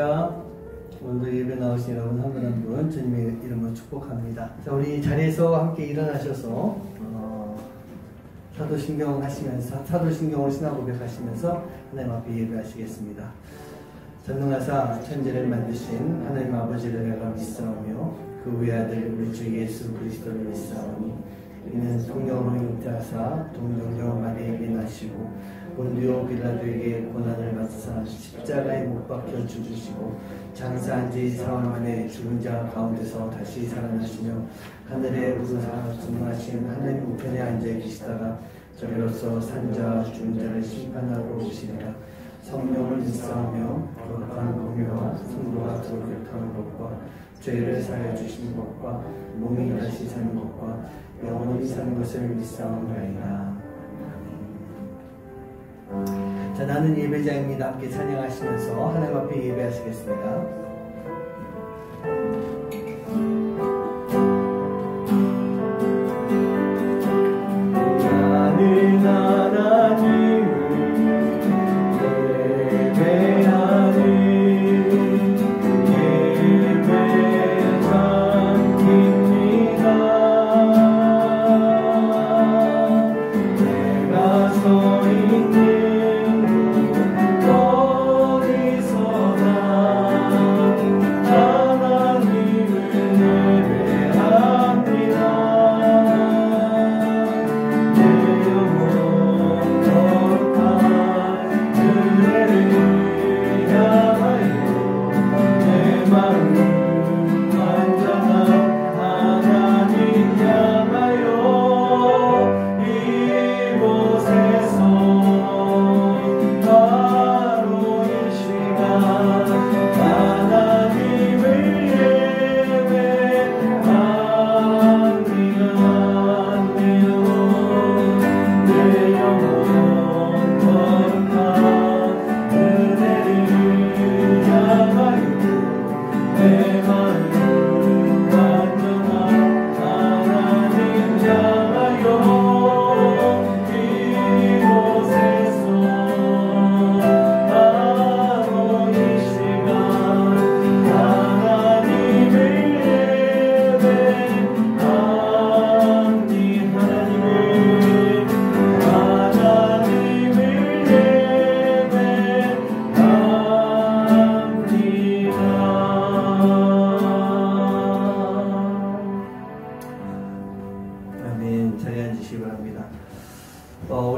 안녕하십니까. 오늘도 예배 나오신 여러분 한 분 한 분 주님의 이름으로 축복합니다. 자, 우리 자리에서 함께 일어나셔서 사도신경 하시면서 사도신경을 신앙 고백하시면서 하나님 앞에 예배하시겠습니다. 전능하사 천지를 만드신 하나님 아버지를 내가 믿사오며 그 외아들 우리 주 예수 그리스도를 믿사오니 이는 성령으로 잉태하사 동정녀 마리아에게 나시고 본디오 빌라도에게 고난을 받으사 십자가에 못 박혀 죽으시고 장사한 지 4월 만에 죽은 자 가운데서 다시 살아나시며 하늘에 오르사 승하신 하나님 우편에 앉아 계시다가 저리로서 산자 죽은 자를 심판하러 오시리라. 성령을 믿사오며 거룩한 공유와 성도가 교육하는 것과 죄를 사하여 주시는 것과 몸이 다시 사는 것과 영원히 사는 것을 믿사오나이다. 자, 나는 예배자입니다. 함께 찬양하시면서 하나님 앞에 예배하시겠습니다.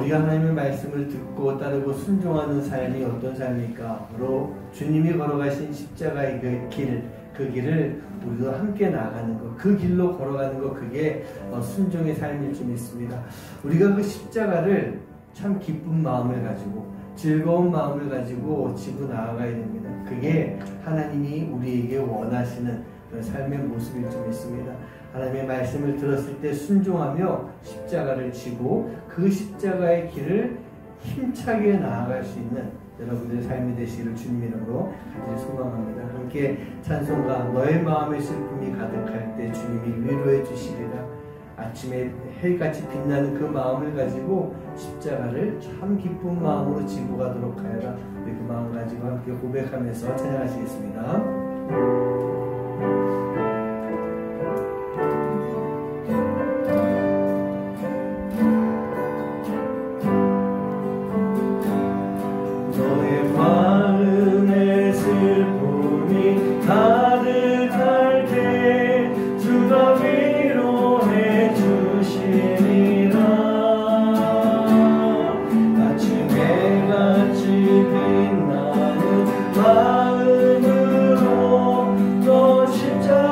우리가 하나님의 말씀을 듣고 따르고 순종하는 삶이 어떤 삶일까? 바로 주님이 걸어가신 십자가의 그 길을 우리도 함께 나가는 것, 그 길로 걸어가는 것, 그게 순종의 삶일 줄 믿습니다. 우리가 그 십자가를 참 기쁜 마음을 가지고 즐거운 마음을 가지고 지고 나아가야 됩니다. 그게 하나님이 우리에게 원하시는 그 삶의 모습일 줄 믿습니다. 하나님의 말씀을 들었을 때 순종하며 십자가를 지고 그 십자가의 길을 힘차게 나아갈 수 있는 여러분들의 삶이 되시기를 주님 이름으로 간절히 소망합니다. 함께 찬송가 너의 마음의 슬픔이 가득할 때 주님이 위로해 주시리라. 아침에 해같이 빛나는 그 마음을 가지고 십자가를 참 기쁜 마음으로 지고 가도록 하여라. 우리 그 마음 가지고 함께 고백하면서 찬양하시겠습니다. 마음으로 또 십자가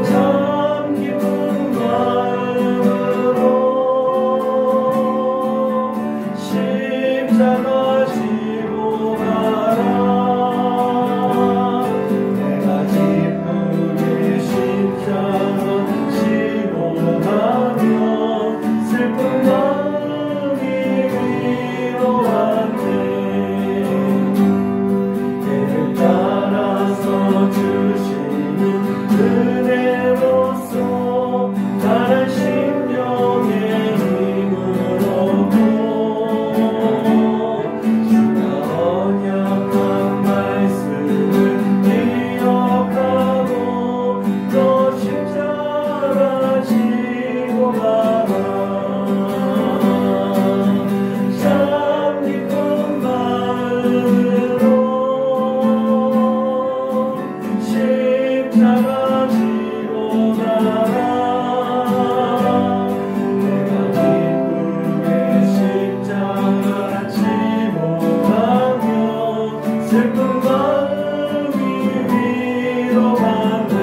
참 기쁜 마음으로 십자가 지고 가라. 내가 기쁘게 십자가 지고 가면 슬픈 마음이 위로한대. 내를 따라서 주시는 은혜로서 나를 심령의 힘을 얻고 주가 언약한 말씀을 기억하고 또 십자가 지고 가라. 참 기쁜 마음으로 십자가 지고 가라. 내가 기쁘게 십자가 지고 가면 슬픈 마음이 위로한대.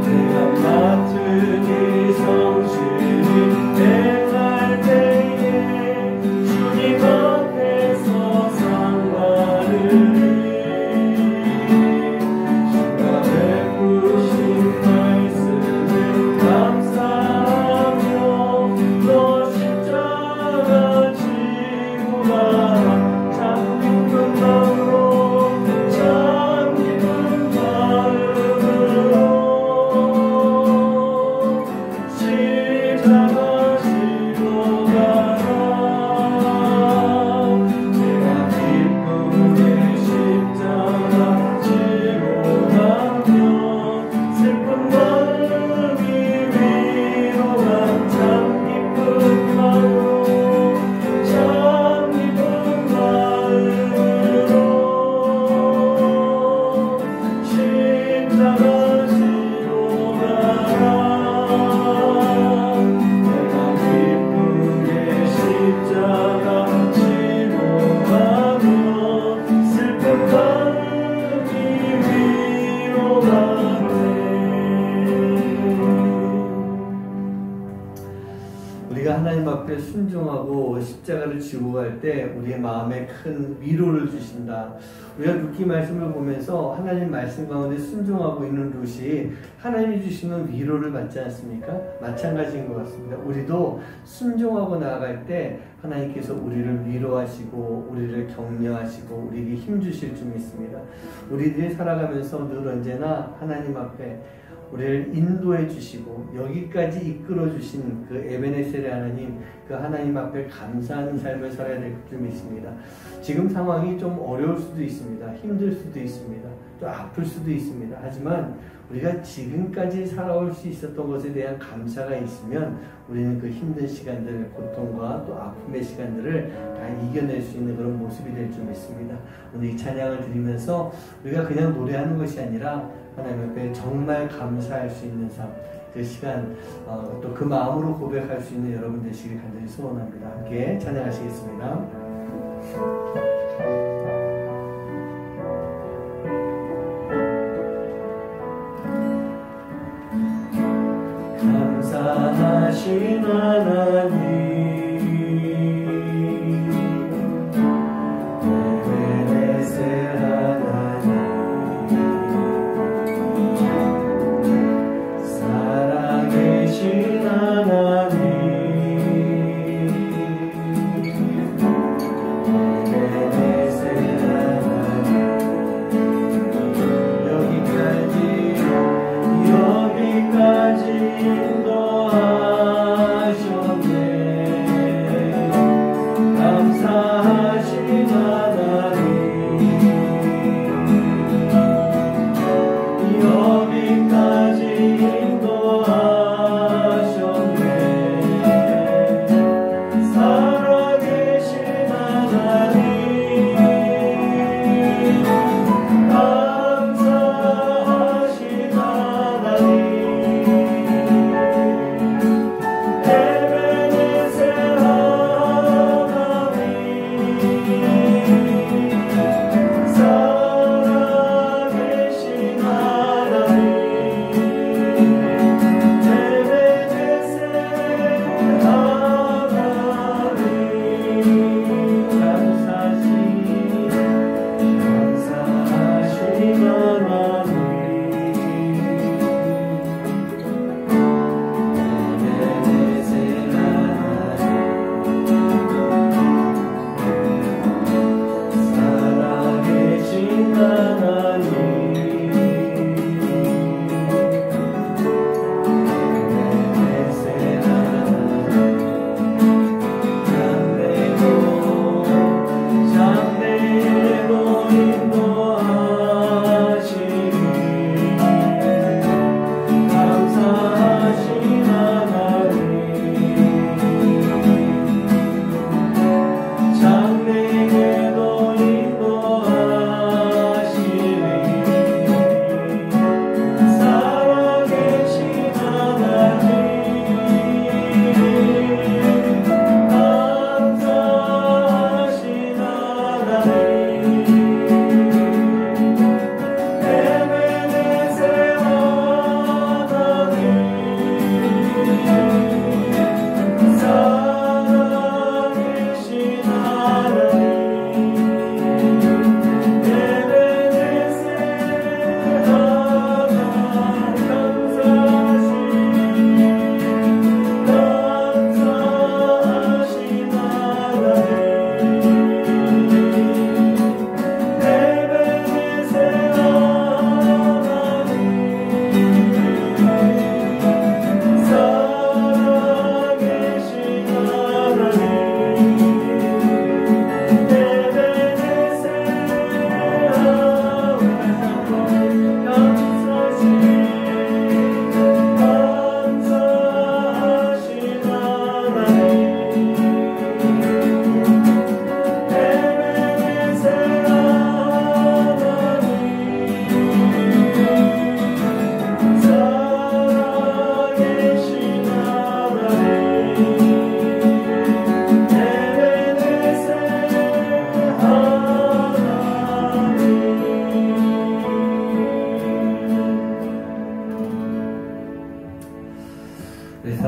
내가 맡은 이 성실히 행할 때에 주님 앞에서 상 받으리. 주가 베푸신 말씀에 감사하며 또 십자가 지고 가라. 참 기쁜 마음으로 참 기쁜 마음으로 십자가 지고 가라. 내가 기쁘게 십자가 지고 가면 슬픈 마음이 위로한 참 기쁜 마음으로 참 기쁜 마음으로 십자가 지고 가라. 내가 기쁘게 십자가 지고 가면 슬픈 마음이 위로하네. 우리가 하나님 앞에 순종하고 십자가를 지고 갈 때 우리의 마음에 큰 위로를 주신다. 우리가 룻기 말씀을 보면서 하나님 말씀 가운데 순종하고 있는 룻이 하나님이 주시는 위로를 받지 않습니까? 마찬가지인 것 같습니다. 우리도 순종하고 나아갈 때 하나님께서 우리를 위로하시고 우리를 격려하시고 우리에게 힘주실 줄 믿습니다. 우리들이 살아가면서 늘 언제나 하나님 앞에 우리를 인도해 주시고 여기까지 이끌어 주신 그 에베네셀의 하나님, 그 하나님 앞에 감사하는 삶을 살아야 될 줄 믿습니다. 지금 상황이 좀 어려울 수도 있습니다. 힘들 수도 있습니다. 또 아플 수도 있습니다. 하지만 우리가 지금까지 살아올 수 있었던 것에 대한 감사가 있으면 우리는 그 힘든 시간들, 고통과 또 아픔의 시간들을 다 이겨낼 수 있는 그런 모습이 될 줄 믿습니다. 오늘 이 찬양을 드리면서 우리가 그냥 노래하는 것이 아니라 하나님 앞에 정말 감사할 수 있는 삶, 그 시간, 또 그 마음으로 고백할 수 있는 여러분 되시길 간절히 소원합니다. 함께 찬양하시겠습니다. 감사하신 하나님, 에베네셀 하나님, 살아계신 하나님, 에베네셀 하나님, 여기까지 인도하셨네.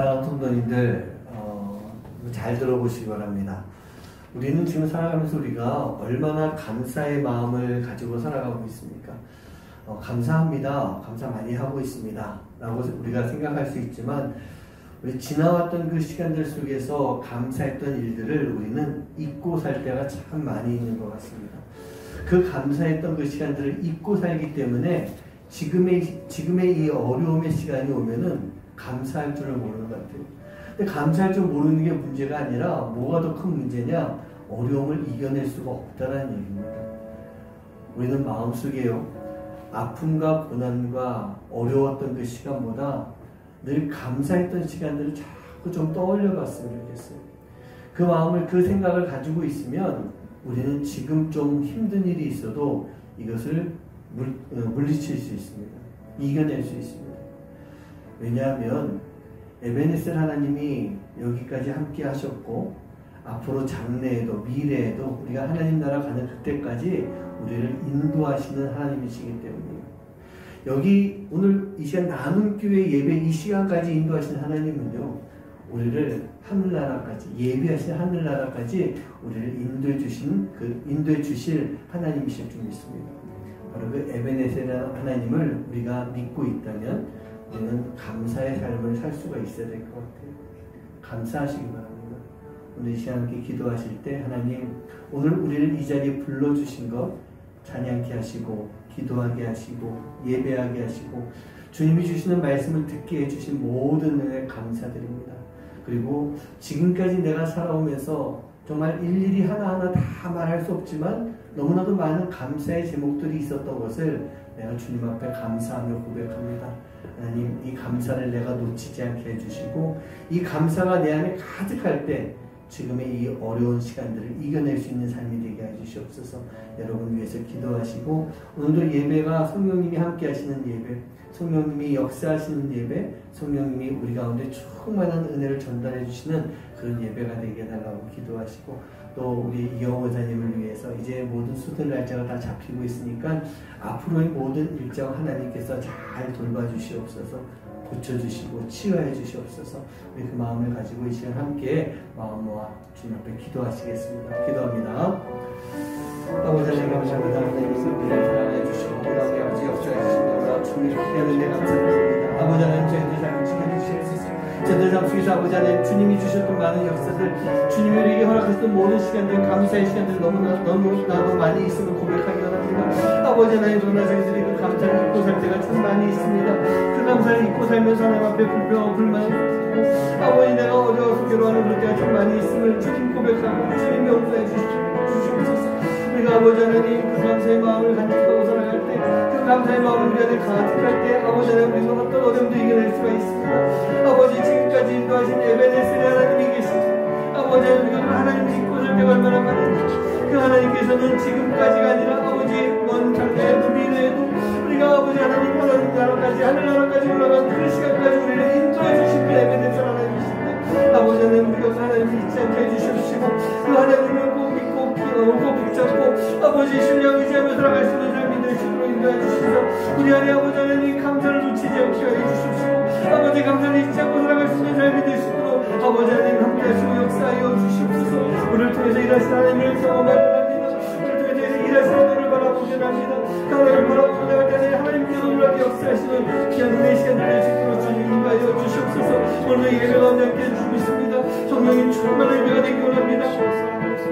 사랑하는 성도님들, 잘 들어보시기 바랍니다. 우리는 지금 살아가면서 우리가 얼마나 감사의 마음을 가지고 살아가고 있습니까? 감사합니다. 감사 많이 하고 있습니다. 라고 우리가 생각할 수 있지만, 우리 지나왔던 그 시간들 속에서 감사했던 일들을 우리는 잊고 살 때가 참 많이 있는 것 같습니다. 그 감사했던 그 시간들을 잊고 살기 때문에 지금의 이 어려움의 시간이 오면은 감사할 줄을 모르는 것 같아요. 근데 감사할 줄 모르는 게 문제가 아니라 뭐가 더 큰 문제냐? 어려움을 이겨낼 수가 없다는 얘기입니다. 우리는 마음속에요, 아픔과 고난과 어려웠던 그 시간보다 늘 감사했던 시간들을 자꾸 좀 떠올려 봤으면 좋겠어요. 그 마음을, 그 생각을 가지고 있으면 우리는 지금 좀 힘든 일이 있어도 이것을 물리칠 수 있습니다. 이겨낼 수 있습니다. 왜냐하면 에베네셀 하나님이 여기까지 함께 하셨고, 앞으로 장래에도 미래에도 우리가 하나님 나라 가는 그때까지 우리를 인도하시는 하나님이시기 때문이에요. 여기 오늘 이 시간 나눔교회 예배 이 시간까지 인도하시는 하나님은요, 우리를 하늘나라까지, 예비하신 하늘나라까지 우리를 인도해 주실 하나님이실 줄 믿습니다. 바로 그 에베네셀 하나님을 우리가 믿고 있다면 우리는 감사의 삶을 살 수가 있어야 될 것 같아요. 감사하시기 바랍니다. 오늘 이 시간 함께 기도하실 때 하나님, 오늘 우리를 이 자리에 불러주신 것 찬양케 하시고, 기도하게 하시고, 예배하게 하시고, 주님이 주시는 말씀을 듣게 해주신 모든 은혜 감사드립니다. 그리고 지금까지 내가 살아오면서 정말 일일이 하나하나 다 말할 수 없지만 너무나도 많은 감사의 제목들이 있었던 것을 내가 주님 앞에 감사하며 고백합니다. 하나님, 이 감사를 내가 놓치지 않게 해주시고, 이 감사가 내 안에 가득할 때 지금의 이 어려운 시간들을 이겨낼 수 있는 삶이 되게 해주시옵소서. 여러분 위해서 기도하시고, 오늘도 예배가 성령님이 함께 하시는 예배, 성령님이 역사하시는 예배, 성령님이 우리 가운데 충만한 은혜를 전달해 주시는 그런 예배가 되게 해달라고 기도하시고, 또 우리 이영호 의사님을 위해서 이제 모든 수술 날짜가 다 잡히고 있으니까 앞으로의 모든 일정 하나님께서 잘 돌봐주시옵소서. 고쳐주시고 치유해 주시옵소서. 우리 그 마음을 가지고 이 시간 함께 마음 모아 주님 앞에 기도하시겠습니다. 기도합니다. 아버지 하나님 감사합니다. 하나님 우리를 사랑해 주시고 우리 가운데 아버지 역사해 주신다. 주님의 기대하는 내 감사드립니다. 아버지 하나님 저희들 삶을 지켜주시옵소서. 저희들 삶 속에서 아버지 하나님 주님이 주셨던 많은 역사들, 주님이 우리에게 허락하셨던 모든 시간들, 감사의 시간들 너무나도 많이 있음을 고백하기 원합니다. 아버지 하나님, 그러나 저희들이 그 감사를 잊고 살 때가 참 많이 있습니다. 그 감사를 잊고 살면서 하나님 앞에 불평하고 불만하고, 아버지 내가 어려워서 괴로워하는 그럴 때가 참 많이 있음을 주님 고백하고 주님 용서해 주시옵소서. 우리가 아버지 하나님 그 감사의 마음을 간직하고 살아갈 때, 그 감사의 마음을 우리 안에 가득할 때 아버지 하나님 우리는 어떤 어려움도 이겨낼 수가 있습니다. 아버지 지금까지 인도하신 에베네셀 하나님이 계시죠. 아버지 하나님 믿고 살 때가 얼마나 많은지, 그 하나님께서는 지금까지가 아니라 아버지 먼 장래에도 미래에도 우리가 아버지 하나님 하나님 나라까지 하늘나라까지 올라간 그 시간까지 우리를 인도해 주신 그 에베네셀 하나님이신데, 아버지 하나님 우리가 하나님을 잊지 않게 해주시옵시고, 그 하나님을 꼭 믿고 꼭 붙잡고 아버지 신령 의지하며 살아갈 수 있는 삶이 되시도록 인도해 주시옵소서. 우리 안에 아버지 하나님 감사를 놓치지 않게 해주시옵시고, 아버지 감사를 잊지 않고 살아갈 수 있는 삶이 되시도록 아버지 하나님 함께 하시고 역사하여 주시옵소서. 우리를 통해서 일하시는 하나님을 경험하게 합니다. 우리를 통해서 일하시는 하나님을 바라보게 합니다. 그 하나님을 바라보게 할 때 하나님께서 놀랍게 역사하시는 귀한 은혜의 시간을 되시도록 주님 인도하여 주시옵소서. 오늘 예배 가운데 함께 해주시겠습니다. 성령님 충만한 예배가 되기 원합니다.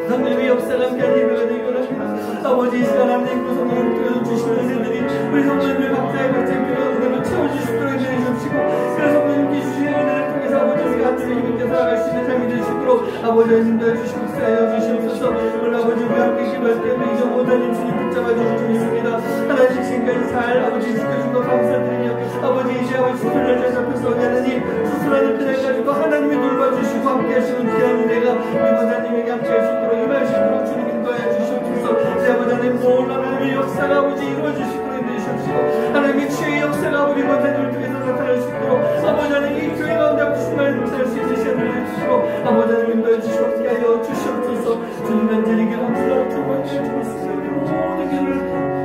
성령의 역사가 함께한 예배가 되기 원합니다. 아버지 이 시간 하나님께서 성령을 통해서 주시는 은혜들이 우리 성령님을 각자의 은혜로 채워주시도록 인도해 주시고, 그래서 성령님께 주시는 은혜를 통해서 아버지 우리가 하나님의 힘있게 살아갈 수 있는 삶이 되시도록 아버지 인도해 주시고 역사하여 주시옵소서. 오늘 아버지 우리 함께 기도할 때 우리 이정호 하나님 주님 붙잡아 주시고 있습니다. 하나님 지금까지 잘 아버지 지켜준 것 감사드리며, 아버지 이제 아버지 수술을 잘 잡혀서 하나님 수술하는 그날 가지고 하나님이 돌봐주시고 함께 하시는 귀한 은혜가 우리 원장님에게 함께 하시도록 임하시도록 주님 인도하여 주시옵소서. 내 아버지 하나님 놀라운 하나님의 역사가 아버지 이루어지시도록 인도해주시옵시고, 하나님의 치유의 역사가 우리 원장님을 통해서 나타날 수 있도록 아버지 하나님 이 교회 가운데 아프신 말을 묵상할 수 있는 시간을 주시고 아버지 하나님 인도해 주시옵게 하여 주시옵소서. 주님 간절히 기도합니다. 두 번째 주 믿습니다. 우리 모든 길을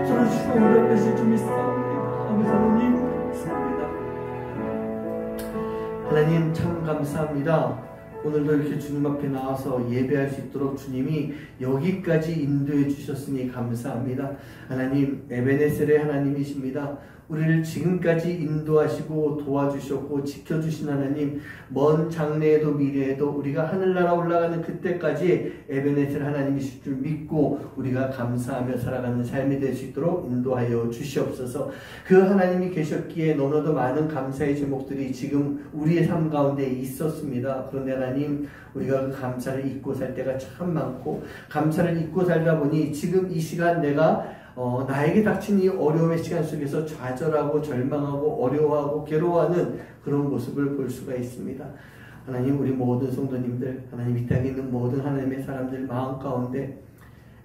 들어주시고 응답하실 주 믿습니다. 아버지 하나님 감사합니다. 하나님 참 감사합니다. 오늘도 이렇게 주님 앞에 나와서 예배할 수 있도록 주님이 여기까지 인도해 주셨으니 감사합니다. 하나님 에베네셀의 하나님이십니다. 우리를 지금까지 인도하시고 도와주셨고 지켜주신 하나님, 먼 장래에도 미래에도 우리가 하늘나라 올라가는 그때까지 에베네셀 하나님이실 줄 믿고 우리가 감사하며 살아가는 삶이 될 수 있도록 인도하여 주시옵소서. 그 하나님이 계셨기에 너무나도 많은 감사의 제목들이 지금 우리의 삶 가운데 있었습니다. 그런데 하나님, 우리가 그 감사를 잊고 살 때가 참 많고, 감사를 잊고 살다 보니 지금 이 시간 내가 나에게 닥친 이 어려움의 시간 속에서 좌절하고 절망하고 어려워하고 괴로워하는 그런 모습을 볼 수가 있습니다. 하나님, 우리 모든 성도님들, 하나님 이 땅에 있는 모든 하나님의 사람들 마음 가운데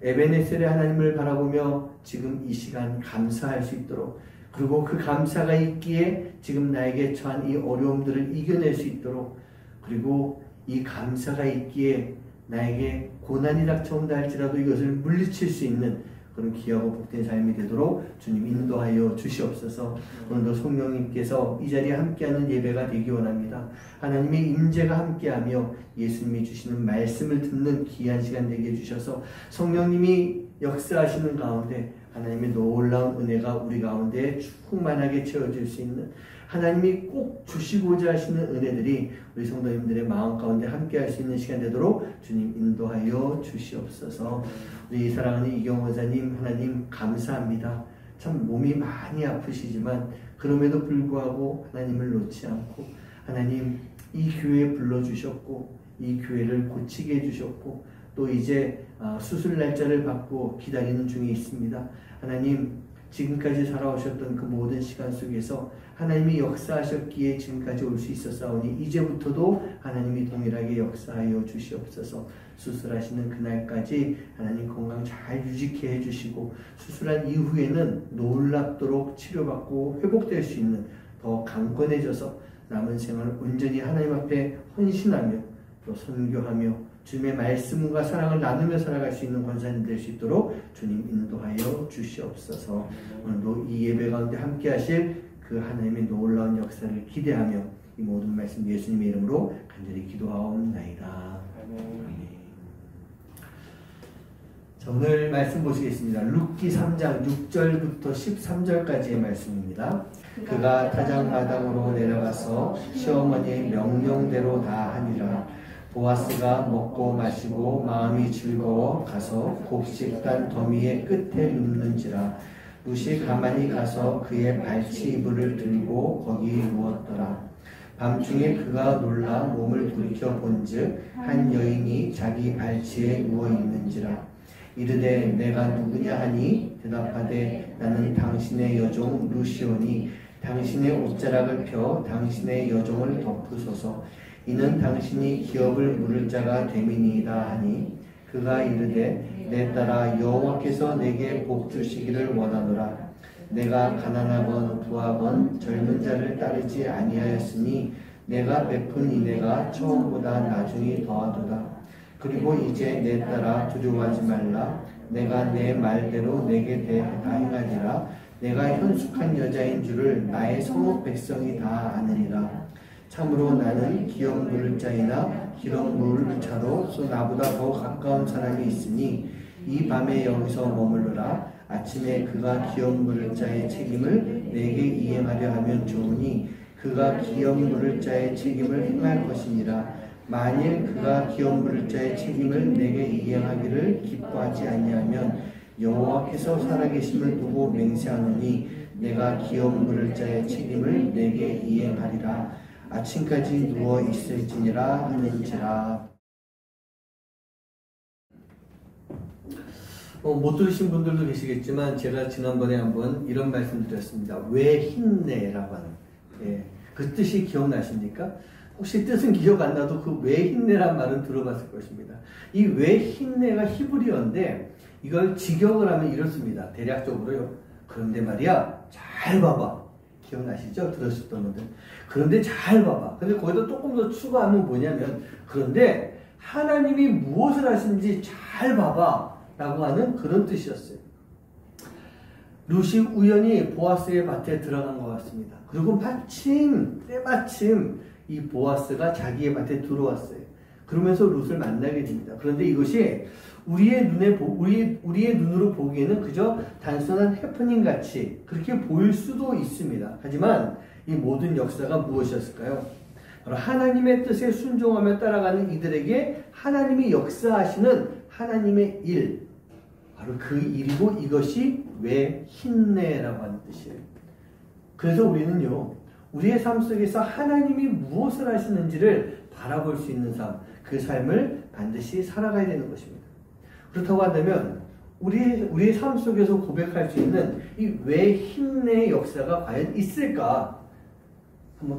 에베네셀의 하나님을 바라보며 지금 이 시간 감사할 수 있도록, 그리고 그 감사가 있기에 지금 나에게 처한 이 어려움들을 이겨낼 수 있도록, 그리고 이 감사가 있기에 나에게 고난이 닥쳐온다 할지라도 이것을 물리칠 수 있는 그런 귀하고 복된 삶이 되도록 주님 인도하여 주시옵소서. 오늘도 성령님께서 이 자리에 함께하는 예배가 되기 원합니다. 하나님의 임재가 함께하며 예수님이 주시는 말씀을 듣는 귀한 시간 되게 해주셔서 성령님이 역사하시는 가운데 하나님의 놀라운 은혜가 우리 가운데 충만하게 채워질 수 있는, 하나님이 꼭 주시고자 하시는 은혜들이 우리 성도님들의 마음 가운데 함께 할 수 있는 시간 되도록 주님 인도하여 주시옵소서. 우리 사랑하는 이경호 원사님, 하나님 감사합니다. 참 몸이 많이 아프시지만 그럼에도 불구하고 하나님을 놓지 않고 하나님 이 교회에 불러주셨고 이 교회를 고치게 해주셨고 또 이제 수술 날짜를 받고 기다리는 중에 있습니다. 하나님, 지금까지 살아오셨던 그 모든 시간 속에서 하나님이 역사하셨기에 지금까지 올 수 있었사오니 이제부터도 하나님이 동일하게 역사하여 주시옵소서. 수술하시는 그날까지 하나님 건강 잘 유지케 해주시고 수술한 이후에는 놀랍도록 치료받고 회복될 수 있는 더 강건해져서 남은 생활 온전히 하나님 앞에 헌신하며 또 선교하며 주님의 말씀과 사랑을 나누며 살아갈 수 있는 권사님 될 수 있도록 주님 인도하여 주시옵소서. 오늘도 이 예배 가운데 함께 하실 그 하나님의 놀라운 역사를 기대하며 이 모든 말씀 예수님의 이름으로 간절히 기도하옵나이다. 아멘. 자, 오늘 말씀 보시겠습니다. 룻기 3장 6절부터 13절까지의 말씀입니다. 그가 타작마당으로 내려가서 시어머니의 명령대로 다 하니라. 보아스가 먹고 마시고 마음이 즐거워 가서 곡식단 더미의 끝에 눕는지라. 룻이 가만히 가서 그의 발치 이불을 들고 거기 누웠더라. 밤중에 그가 놀라 몸을 돌이켜 본즉 한 여인이 자기 발치에 누워 있는지라. 이르되 내가 누구냐 하니 대답하되 나는 당신의 여종 룻이오니 당신의 옷자락을 펴 당신의 여종을 덮으소서. 이는 당신이 기업을 물을 자가 됨이니이다 하니 그가 이르되 내 딸아 여호와께서 내게 복 주시기를 원하노라. 내가 가난하건 부하건 젊은 자를 따르지 아니하였으니 내가 베푼 인애가 처음보다 나중이 더하도다. 그리고 이제 내 딸아 두려워하지 말라. 내가 내 말대로 내게 다 행하리라. 내가 현숙한 여자인 줄을 나의 성읍 백성이 다 아느니라. 참으로 나는 기업 물을 자이나 기업 물을 자로서 나보다 더 가까운 사람이 있으니 이 밤에 여기서 머물러라. 아침에 그가 기업 물을 자의 책임을 내게 이행하려 하면 좋으니 그가 기업 물을 자의 책임을 행할 것이니라. 만일 그가 기업 물을 자의 책임을 내게 이행하기를 기뻐하지 아니하면 여호와께서 살아계심을 두고 맹세하노니 내가 기업 물을 자의 책임을 내게 이행하리라. 아침까지 누워 있을지니라 하는지라. 못 들으신 분들도 계시겠지만 제가 지난번에 한번 이런 말씀 드렸습니다. 왜 힘내라고 하는, 그 뜻이 기억나십니까? 혹시 뜻은 기억 안 나도 그 왜 힘내란 말은 들어봤을 것입니다. 이 왜 힘내가 히브리어인데 이걸 직역을 하면 이렇습니다. 대략적으로요. 그런데 말이야, 잘 봐봐. 기억나시죠? 들으셨던 분들. 그런데 잘 봐봐. 근데 거기다 조금 더 추가하면 뭐냐면, 그런데 하나님이 무엇을 하시는지 잘 봐봐 라고 하는 그런 뜻이었어요. 룻이 우연히 보아스의 밭에 들어간 것 같습니다. 그리고 때마침 이 이 보아스가 자기의 밭에 들어왔어요. 그러면서 룻을 만나게 됩니다. 그런데 이것이 우리의 눈으로 보기에는 그저 단순한 해프닝 같이 그렇게 보일 수도 있습니다. 하지만 이 모든 역사가 무엇이었을까요? 바로 하나님의 뜻에 순종하며 따라가는 이들에게 하나님이 역사하시는 하나님의 일, 바로 그 일이고 이것이 왜 힘내라고 하는 뜻이에요. 그래서 우리는요, 우리의 삶 속에서 하나님이 무엇을 하시는지를 바라볼 수 있는 삶, 그 삶을 반드시 살아가야 되는 것입니다. 그렇다고 한다면 우리의 삶 속에서 고백할 수 있는 이 왜 힘내의 역사가 과연 있을까?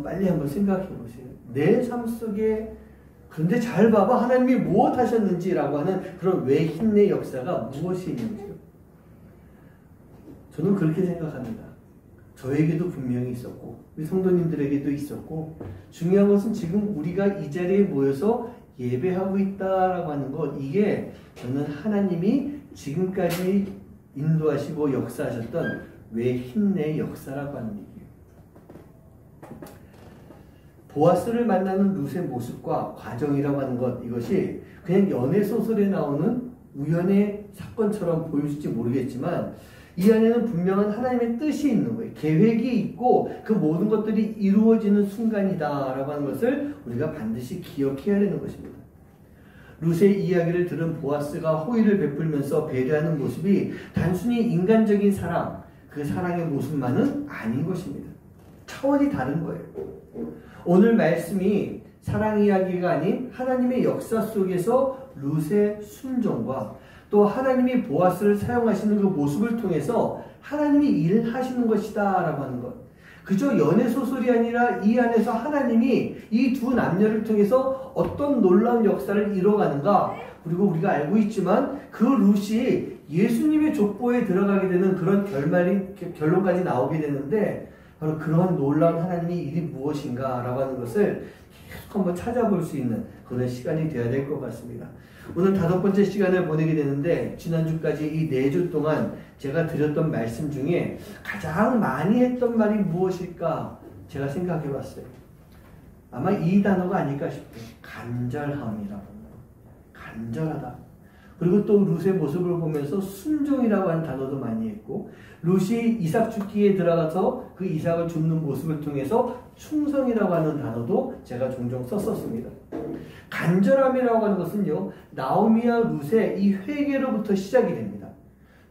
빨리 한번 생각해 보세요. 내 삶 속에 그런데 잘 봐봐 하나님이 무엇 하셨는지라고 하는 그런 왜 힘내의 역사가 무엇이 있는지요. 저는 그렇게 생각합니다. 저에게도 분명히 있었고 우리 성도님들에게도 있었고 중요한 것은 지금 우리가 이 자리에 모여서 예배하고 있다라고 하는 것, 이게 저는 하나님이 지금까지 인도하시고 역사하셨던 왜 힘내의 역사라고 하는 얘기예요. 보아스를 만나는 룻의 모습과 과정이라고 하는 것, 이것이 그냥 연애소설에 나오는 우연의 사건처럼 보일지 모르겠지만 이 안에는 분명한 하나님의 뜻이 있는 거예요. 계획이 있고 그 모든 것들이 이루어지는 순간이다라고 하는 것을 우리가 반드시 기억해야 되는 것입니다. 룻의 이야기를 들은 보아스가 호의를 베풀면서 배려하는 모습이 단순히 인간적인 사랑, 그 사랑의 모습만은 아닌 것입니다. 차원이 다른 거예요. 오늘 말씀이 사랑 이야기가 아닌 하나님의 역사 속에서 룻의 순종과 또 하나님이 보아스를 사용하시는 그 모습을 통해서 하나님이 일하시는 것이다 라고 하는 것, 그저 연애소설이 아니라 이 안에서 하나님이 이 두 남녀를 통해서 어떤 놀라운 역사를 이뤄가는가, 그리고 우리가 알고 있지만 그 룻이 예수님의 족보에 들어가게 되는 그런 결론까지 나오게 되는데 바로 그러한 놀라운 하나님의 일이 무엇인가 라고 하는 것을 계속 한번 찾아볼 수 있는 그런 시간이 되어야 될 것 같습니다. 오늘 5번째 시간을 보내게 되는데 지난주까지 이 4주 동안 제가 드렸던 말씀 중에 가장 많이 했던 말이 무엇일까 제가 생각해 봤어요. 아마 이 단어가 아닐까 싶어요. 간절함이라고. 간절하다. 그리고 또 룻의 모습을 보면서 순종이라고 하는 단어도 많이 했고, 룻이 이삭 죽기에 들어가서 그 이삭을 줍는 모습을 통해서 충성이라고 하는 단어도 제가 종종 썼었습니다. 간절함이라고 하는 것은요, 나오미와 룻의 이 회개로부터 시작이 됩니다.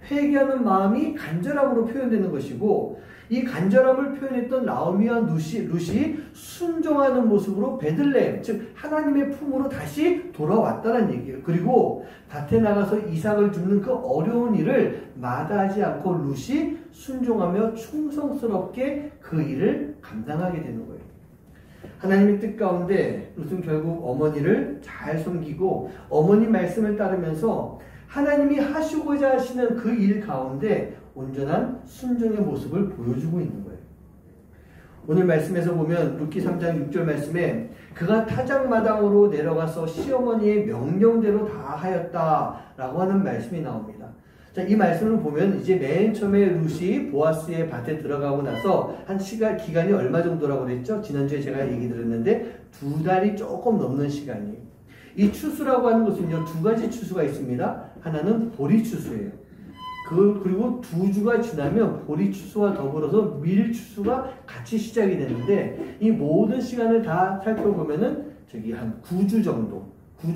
회개하는 마음이 간절함으로 표현되는 것이고, 이 간절함을 표현했던 나오미와 룻이 순종하는 모습으로 베들레헴, 즉 하나님의 품으로 다시 돌아왔다는 얘기예요. 그리고 밭에 나가서 이삭을 줍는 그 어려운 일을 마다하지 않고 룻이 순종하며 충성스럽게 그 일을 감당하게 되는 거예요. 하나님의 뜻 가운데 룻은 결국 어머니를 잘 섬기고 어머니 말씀을 따르면서 하나님이 하시고자 하시는 그 일 가운데 온전한 순종의 모습을 보여주고 있는 거예요. 오늘 말씀에서 보면 룻기 3장 6절 말씀에 그가 타작마당으로 내려가서 시어머니의 명령대로 다 하였다라고 하는 말씀이 나옵니다. 자, 이 말씀을 보면 이제 맨 처음에 룻이 보아스의 밭에 들어가고 나서 한 기간이 얼마 정도라고 그랬죠? 지난주에 제가 얘기 드렸는데 2달이 조금 넘는 시간이에요. 이 추수라고 하는 것은요, 2가지 추수가 있습니다. 하나는 보리 추수예요. 그리고 2주가 지나면 보리 추수와 더불어서 밀 추수가 같이 시작이 되는데 이 모든 시간을 다 살펴보면은 한 9주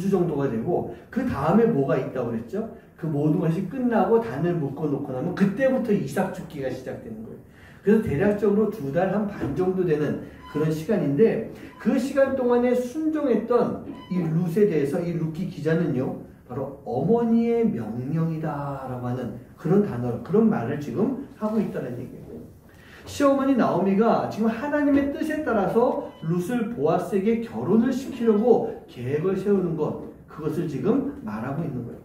정도가 되고 그 다음에 뭐가 있다고 그랬죠? 그 모든 것이 끝나고 단을 묶어 놓고 나면 그때부터 이삭 죽기가 시작되는 거예요. 그래서 대략적으로 2달 한 반 정도 되는 그런 시간인데 그 시간 동안에 순종했던 이 룻에 대해서 이 룻기 기자는요, 바로 어머니의 명령이다라고 하는 그런 단어, 그런 말을 지금 하고 있다는 얘기예요. 시어머니 나오미가 지금 하나님의 뜻에 따라서 룻을 보아스에게 결혼을 시키려고 계획을 세우는 것, 그것을 지금 말하고 있는 거예요.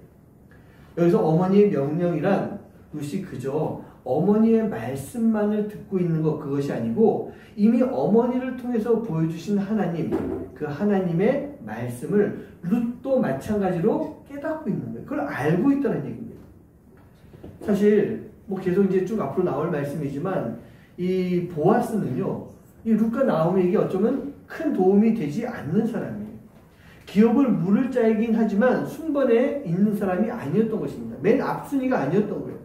여기서 어머니의 명령이란 룻이 그저 어머니의 말씀만을 듣고 있는 것, 그것이 아니고 이미 어머니를 통해서 보여주신 하나님, 그 하나님의 말씀을 룻도 마찬가지로 깨닫고 있는 거예요. 그걸 알고 있다는 얘기입니다. 사실 계속 이제 쭉 앞으로 나올 말씀이지만 이 보아스는요, 이 룻과 나오미에게 어쩌면 큰 도움이 되지 않는 사람이에요. 기업을 물을 자이긴 하지만 순번에 있는 사람이 아니었던 것입니다. 맨 앞순위가 아니었던 거예요.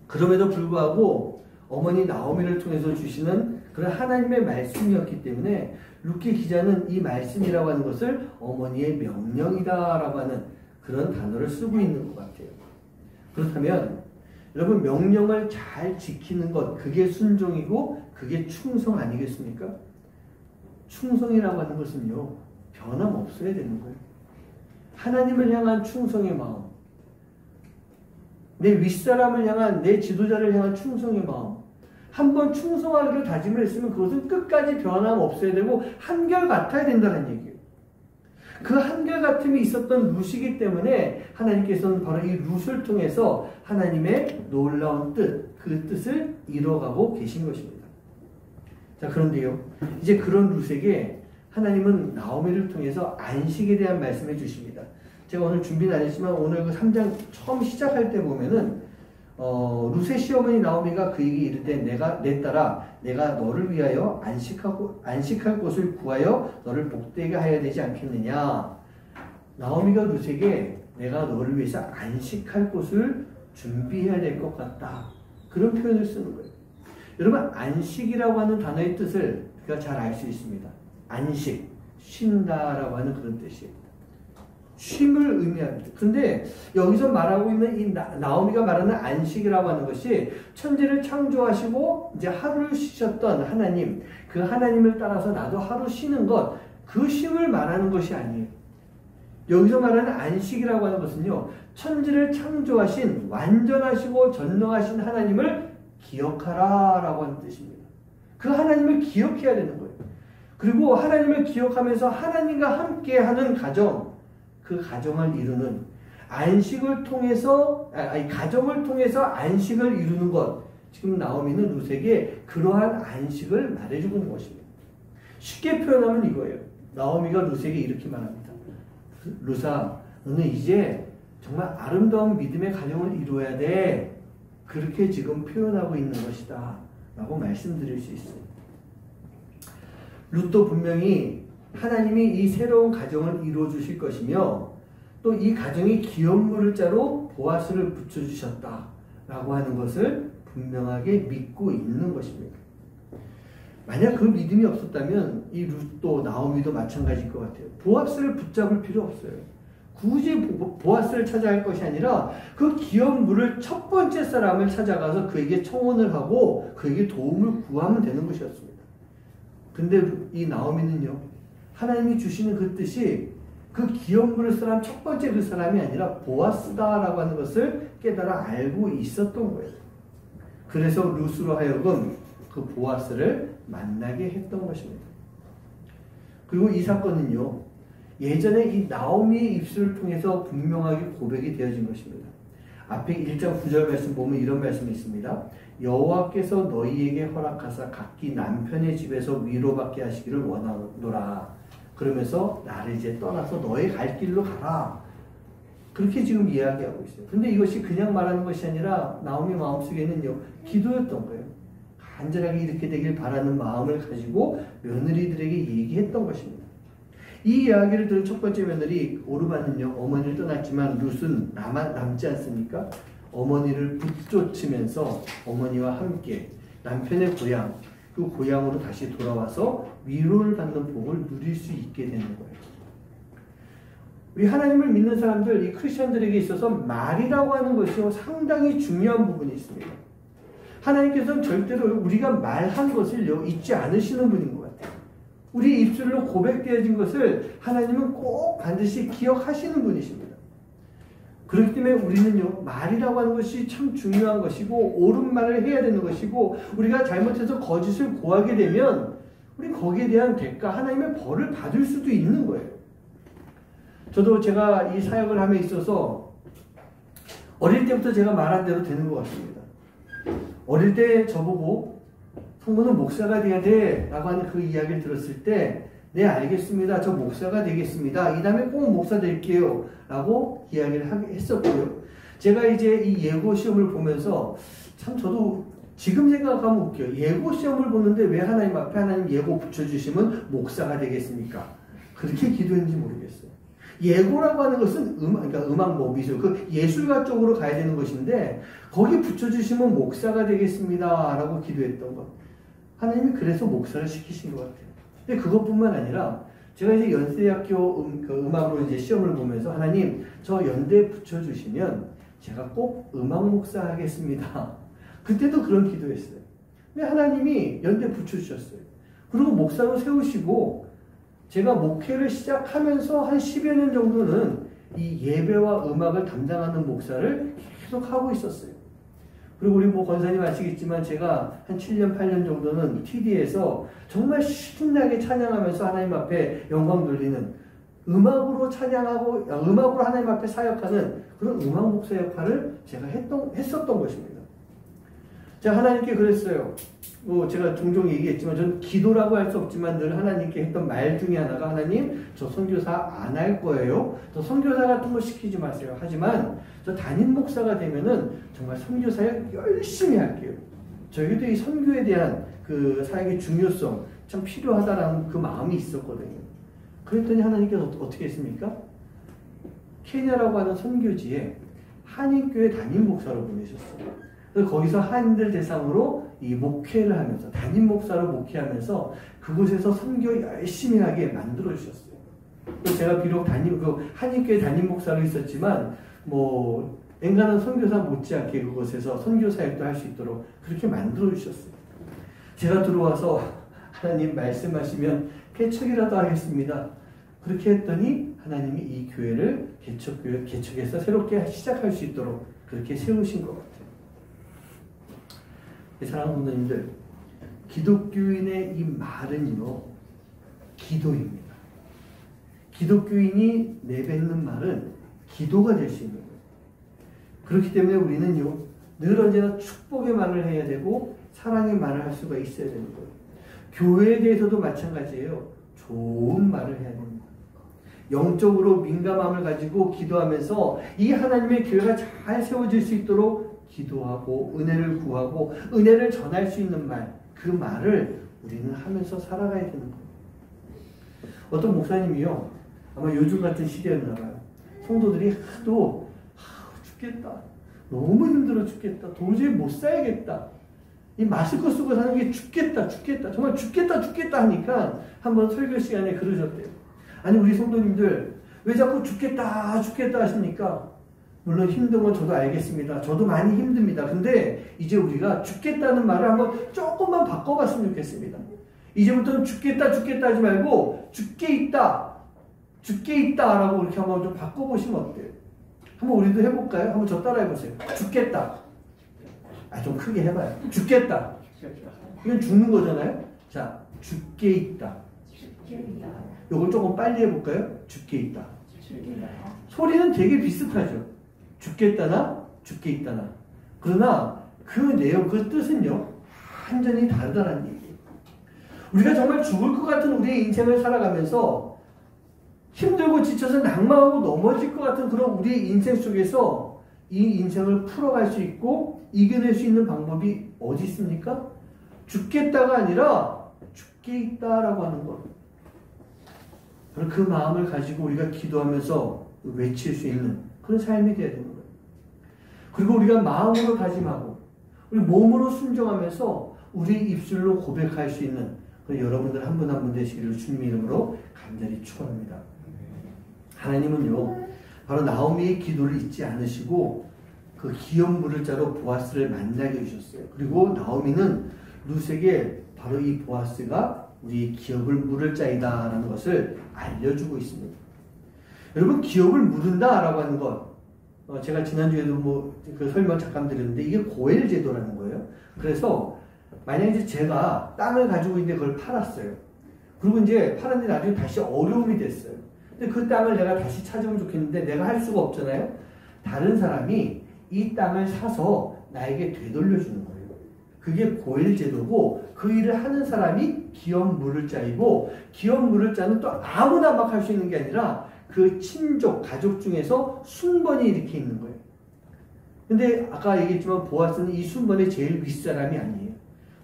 그럼에도 불구하고 어머니 나오미를 통해서 주시는 그런 하나님의 말씀이었기 때문에 룻기 기자는 이 말씀이라고 하는 것을 어머니의 명령이다라고 하는 그런 단어를 쓰고 있는 것 같아요. 그렇다면 여러분, 명령을 잘 지키는 것, 그게 순종이고 그게 충성 아니겠습니까? 충성이라고 하는 것은요, 변함없어야 되는 거예요. 하나님을 향한 충성의 마음, 내 윗사람을 향한, 내 지도자를 향한 충성의 마음, 한번 충성하기로 다짐을 했으면 그것은 끝까지 변함없어야 되고 한결같아야 된다는 얘기예요. 그 한결같음이 있었던 룻이기 때문에 하나님께서는 바로 이 룻을 통해서 하나님의 놀라운 뜻, 그 뜻을 이뤄가고 계신 것입니다. 자, 그런데요, 이제 그런 룻에게 하나님은 나오미를 통해서 안식에 대한 말씀해 주십니다. 제가 오늘 준비는 안 했지만 오늘 그 3장 처음 시작할 때 보면은 룻의 시어머니 나오미가 그에게 이르되 내 딸아 내가 너를 위하여 안식할 곳을 구하여 너를 복되게 하여야 되지 않겠느냐. 나오미가 룻에게 내가 너를 위해서 안식할 곳을 준비해야 될 것 같다, 그런 표현을 쓰는 거예요. 여러분, 안식이라고 하는 단어의 뜻을 우리가 잘 알 수 있습니다. 안식, 쉰다라고 하는 그런 뜻이에요. 쉼을 의미합니다. 그런데 여기서 말하고 있는 이 나오미가 말하는 안식이라고 하는 것이 천지를 창조하시고 이제 하루를 쉬셨던 하나님, 그 하나님을 따라서 나도 하루 쉬는 것, 그 쉼을 말하는 것이 아니에요. 여기서 말하는 안식이라고 하는 것은요, 천지를 창조하신 완전하시고 전능하신 하나님을 기억하라 라고 하는 뜻입니다. 그 하나님을 기억해야 되는 거예요. 그리고 하나님을 기억하면서 하나님과 함께 하는 가정, 그 가정을 이루는 안식을 통해서, 가정을 통해서 안식을 이루는 것. 지금 나오미는 룻에게 그러한 안식을 말해주고 있는 것입니다. 쉽게 표현하면 이거예요. 나오미가 룻에게 이렇게 말합니다. 룻아, 너는 이제 정말 아름다운 믿음의 가정을 이루어야 돼. 그렇게 지금 표현하고 있는 것이다 라고 말씀드릴 수 있어요. 룻도 분명히 하나님이 이 새로운 가정을 이루어 주실 것이며 또 이 가정이 기업물을 자로 보아스를 붙여주셨다 라고 하는 것을 분명하게 믿고 있는 것입니다. 만약 그 믿음이 없었다면 이 룻도 나오미도 마찬가지일 것 같아요. 보아스를 붙잡을 필요 없어요. 굳이 보아스를 찾아야 할 것이 아니라 그 기업물을 첫 번째 사람을 찾아가서 그에게 청혼을 하고 그에게 도움을 구하면 되는 것이었습니다. 근데 이 나오미는요, 하나님이 주시는 그 뜻이 그 기업물을 사람 첫 번째 그 사람이 아니라 보아스다라고 하는 것을 깨달아 알고 있었던 거예요. 그래서 룻으로 하여금 그 보아스를 만나게 했던 것입니다. 그리고 이 사건은요, 예전에 이 나오미의 입술을 통해서 분명하게 고백이 되어진 것입니다. 앞에 1장 9절 말씀 보면 이런 말씀이 있습니다. 여호와께서 너희에게 허락하사 각기 남편의 집에서 위로받게 하시기를 원하노라. 그러면서 나를 이제 떠나서 너의 갈 길로 가라. 그렇게 지금 이야기하고 있어요. 근데 이것이 그냥 말하는 것이 아니라 나오미 마음속에는요, 기도였던 거예요. 간절하게 이렇게 되길 바라는 마음을 가지고 며느리들에게 얘기했던 것입니다. 이 이야기를 들은 첫 번째 며느리 오르반은요, 어머니를 떠났지만 룻은 남지 않습니까? 어머니를 붙쫓으면서 어머니와 함께 남편의 고향, 그 고향으로 다시 돌아와서 위로를 받는 복을 누릴 수 있게 되는 거예요. 우리 하나님을 믿는 사람들, 이 크리스천들에게 있어서 말이라고 하는 것이 상당히 중요한 부분이 있습니다. 하나님께서는 절대로 우리가 말한 것을 잊지 않으시는 분인 것 같아요. 우리 입술로 고백되어진 것을 하나님은 꼭 반드시 기억하시는 분이십니다. 그렇기 때문에 우리는요, 말이라고 하는 것이 참 중요한 것이고 옳은 말을 해야 되는 것이고 우리가 잘못해서 거짓을 고하게 되면 우리 거기에 대한 대가, 하나님의 벌을 받을 수도 있는 거예요. 저도 제가 이 사역을 함에 있어서 어릴 때부터 제가 말한 대로 되는 것 같습니다. 어릴 때 저보고 성모는 목사가 돼야 돼 라고 하는 그 이야기를 들었을 때 네, 알겠습니다. 저 목사가 되겠습니다. 이 다음에 꼭 목사 될게요 라고 이야기를 했었고요. 제가 이제 이 예고 시험을 보면서 참 저도 지금 생각하면 웃겨요. 예고 시험을 보는데 왜 하나님 앞에 하나님 예고 붙여주시면 목사가 되겠습니까? 그렇게 기도했는지 모르겠어요. 예고라고 하는 것은 그러니까 음악 뭐 미술, 그 예술가 쪽으로 가야 되는 것인데 거기 붙여주시면 목사가 되겠습니다. 라고 기도했던 것. 하나님이 그래서 목사를 시키신 것 같아요. 근데 그것뿐만 아니라 제가 이제 연세대학교 음악으로 이제 시험을 보면서 하나님 저 연대에 붙여주시면 제가 꼭 음악 목사 하겠습니다. 그때도 그런 기도했어요. 근데 하나님이 연대에 붙여주셨어요. 그리고 목사로 세우시고 제가 목회를 시작하면서 한 10여 년 정도는 이 예배와 음악을 담당하는 목사를 계속 하고 있었어요. 그리고 우리 뭐 권사님 아시겠지만 제가 한 7년, 8년 정도는 TD에서 정말 신나게 찬양하면서 하나님 앞에 영광 돌리는 음악으로 찬양하고 음악으로 하나님 앞에 사역하는 그런 음악 목사 역할을 제가 했었던 것입니다. 제가 하나님께 그랬어요. 뭐 제가 종종 얘기했지만 저는 기도라고 할 수 없지만 늘 하나님께 했던 말 중에 하나가 하나님 저 선교사 안 할 거예요. 저 선교사 같은 거 시키지 마세요. 하지만 저 담임 목사가 되면은 정말 선교사역 열심히 할게요. 저희도 이 선교에 대한 그 사역의 중요성 참 필요하다라는 그 마음이 있었거든요. 그랬더니 하나님께서 어떻게 했습니까? 케냐라고 하는 선교지에 한인교회 담임 목사로 보내셨어요. 그래서 거기서 한인들 대상으로 이 목회를 하면서 담임 목사로 목회하면서 그곳에서 선교 열심히 하게 만들어 주셨어요. 제가 비록 한인교회 담임 목사로 있었지만 뭐 엔간한 선교사 못지않게 그곳에서 선교 사역도 할 수 있도록 그렇게 만들어 주셨어요. 제가 들어와서 하나님 말씀하시면 개척이라도 하겠습니다. 그렇게 했더니 하나님이 이 교회를 개척해서 새롭게 시작할 수 있도록 그렇게 세우신 것 같아요. 사랑하는 성도님들, 기독교인의 이 말은요, 기도입니다. 기독교인이 내뱉는 말은 기도가 될 수 있는 거예요. 그렇기 때문에 우리는요, 늘 언제나 축복의 말을 해야 되고 사랑의 말을 할 수가 있어야 되는 거예요. 교회에 대해서도 마찬가지예요. 좋은 말을 해야 됩니다. 영적으로 민감함을 가지고 기도하면서 이 하나님의 교회가 잘 세워질 수 있도록 기도하고 은혜를 구하고 은혜를 전할 수 있는 말, 그 말을 우리는 하면서 살아가야 되는 거예요. 어떤 목사님이요, 아마 요즘 같은 시대였나 봐요. 성도들이 하도 죽겠다, 너무 힘들어 죽겠다, 도저히 못 살겠다, 이 마스크 쓰고 사는 게 죽겠다 정말 죽겠다 하니까 한번 설교 시간에 그러셨대요. 아니 우리 성도님들 왜 자꾸 죽겠다 하십니까? 물론 힘든 건 저도 알겠습니다. 저도 많이 힘듭니다. 근데 이제 우리가 죽겠다는 말을 한번 조금만 바꿔봤으면 좋겠습니다. 이제부터는 죽겠다 하지 말고 죽게 있다 라고 이렇게 한번 좀 바꿔보시면 어때요? 한번 우리도 해볼까요? 한번 저 따라 해보세요. 죽겠다. 좀 크게 해봐요. 죽겠다. 이건 죽는 거잖아요. 자, 죽게 있다. 요걸 조금 빨리 해볼까요? 죽게 있다. 소리는 되게 비슷하죠. 죽겠다나 죽게 있다나. 그러나 그 내용, 그 뜻은요, 완전히 다르다는 얘기예요. 우리가 정말 죽을 것 같은 우리의 인생을 살아가면서 힘들고 지쳐서 낙망하고 넘어질 것 같은 그런 우리의 인생 속에서 이 인생을 풀어갈 수 있고 이겨낼 수 있는 방법이 어디 있습니까? 죽겠다가 아니라 죽게 있다라고 하는 것. 그 마음을 가지고 우리가 기도하면서 외칠 수 있는 그런 삶이 되어야 되는 거예요. 그리고 우리가 마음으로 다짐하고 우리 몸으로 순종하면서 우리 입술로 고백할 수 있는 여러분들 한 분 한 분 되시기를 주님 이름으로 간절히 축원합니다. 하나님은요, 바로 나오미의 기도를 잊지 않으시고 그 기업 물을 자로 보아스를 만나게 해주셨어요. 그리고 나오미는 룻에게 바로 이 보아스가 우리 기업을 물을 자이다 라는 것을 알려주고 있습니다. 여러분, 기업을 물은다라고 하는 것, 제가 지난주에도 그 설명 잠깐 드렸는데 이게 고엘 제도라는 거예요. 그래서 만약에 이제 제가 땅을 가지고 있는데 그걸 팔았어요. 그리고 이제 팔았는데 나중에 다시 어려움이 됐어요. 근데 그 땅을 내가 다시 찾으면 좋겠는데 내가 할 수가 없잖아요. 다른 사람이 이 땅을 사서 나에게 되돌려주는 거예요. 그게 고엘 제도고 그 일을 하는 사람이 기업 물을 자이고 기업 물을 자는 또 아무나 막 할 수 있는 게 아니라 그 친족, 가족 중에서 순번이 이렇게 있는 거예요. 근데 아까 얘기했지만 보아스는 이 순번의 제일 윗사람이 아니에요.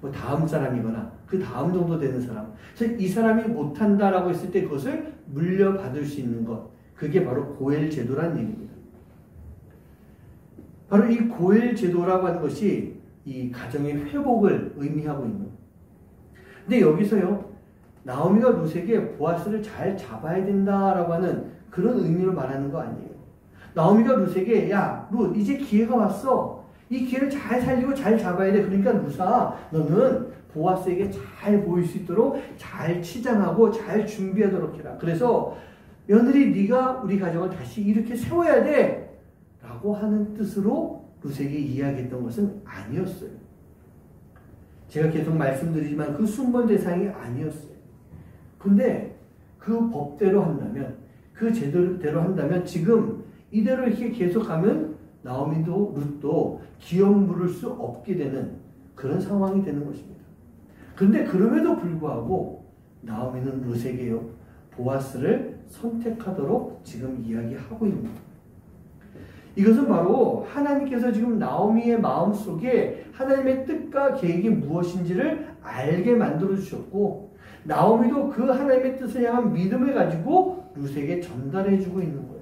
뭐 다음 사람이거나 그 다음 정도 되는 사람. 그래서 이 사람이 못한다라고 했을 때 그것을 물려받을 수 있는 것. 그게 바로 고엘 제도라는 얘기입니다. 바로 이 고엘 제도라고 하는 것이 이 가정의 회복을 의미하고 있는 거예요. 근데 여기서요, 나오미가 룻에게 보아스를 잘 잡아야 된다라고 하는 그런 의미로 말하는 거 아니에요. 나오미가 룻에게 야, 룻 이제 기회가 왔어. 이 기회를 잘 살리고 잘 잡아야 돼. 그러니까 룻아, 너는 보아스에게 잘 보일 수 있도록 잘 치장하고 잘 준비하도록 해라. 그래서 며느리 네가 우리 가정을 다시 이렇게 세워야 돼. 라고 하는 뜻으로 룻에게 이야기했던 것은 아니었어요. 제가 계속 말씀드리지만 그 순번 대상이 아니었어요. 근데 그 법대로 한다면, 그 제도대로 한다면 지금 이대로 이렇게 계속하면 나오미도 룻도 기업 물을 수 없게 되는 그런 상황이 되는 것입니다. 그런데 그럼에도 불구하고 나오미는 룻에게요, 보아스를 선택하도록 지금 이야기하고 있는 거예요. 이것은 바로 하나님께서 지금 나오미의 마음속에 하나님의 뜻과 계획이 무엇인지를 알게 만들어 주셨고, 나오미도 그 하나님의 뜻을 향한 믿음을 가지고 룻에게 전달해 주고 있는 거예요.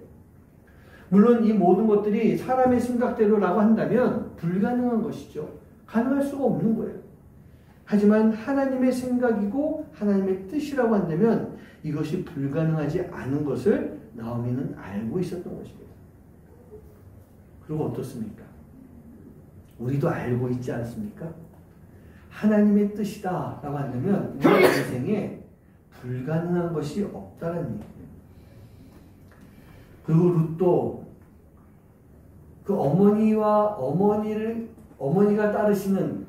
물론 이 모든 것들이 사람의 생각대로라고 한다면 불가능한 것이죠. 가능할 수가 없는 거예요. 하지만 하나님의 생각이고 하나님의 뜻이라고 한다면 이것이 불가능하지 않은 것을 나오미는 알고 있었던 것입니다. 그리고 어떻습니까? 우리도 알고 있지 않습니까? 하나님의 뜻이다 라고 한다면 우리 인생에 불가능한 것이 없다는 얘기예요. 그리고 룻도 그 어머니가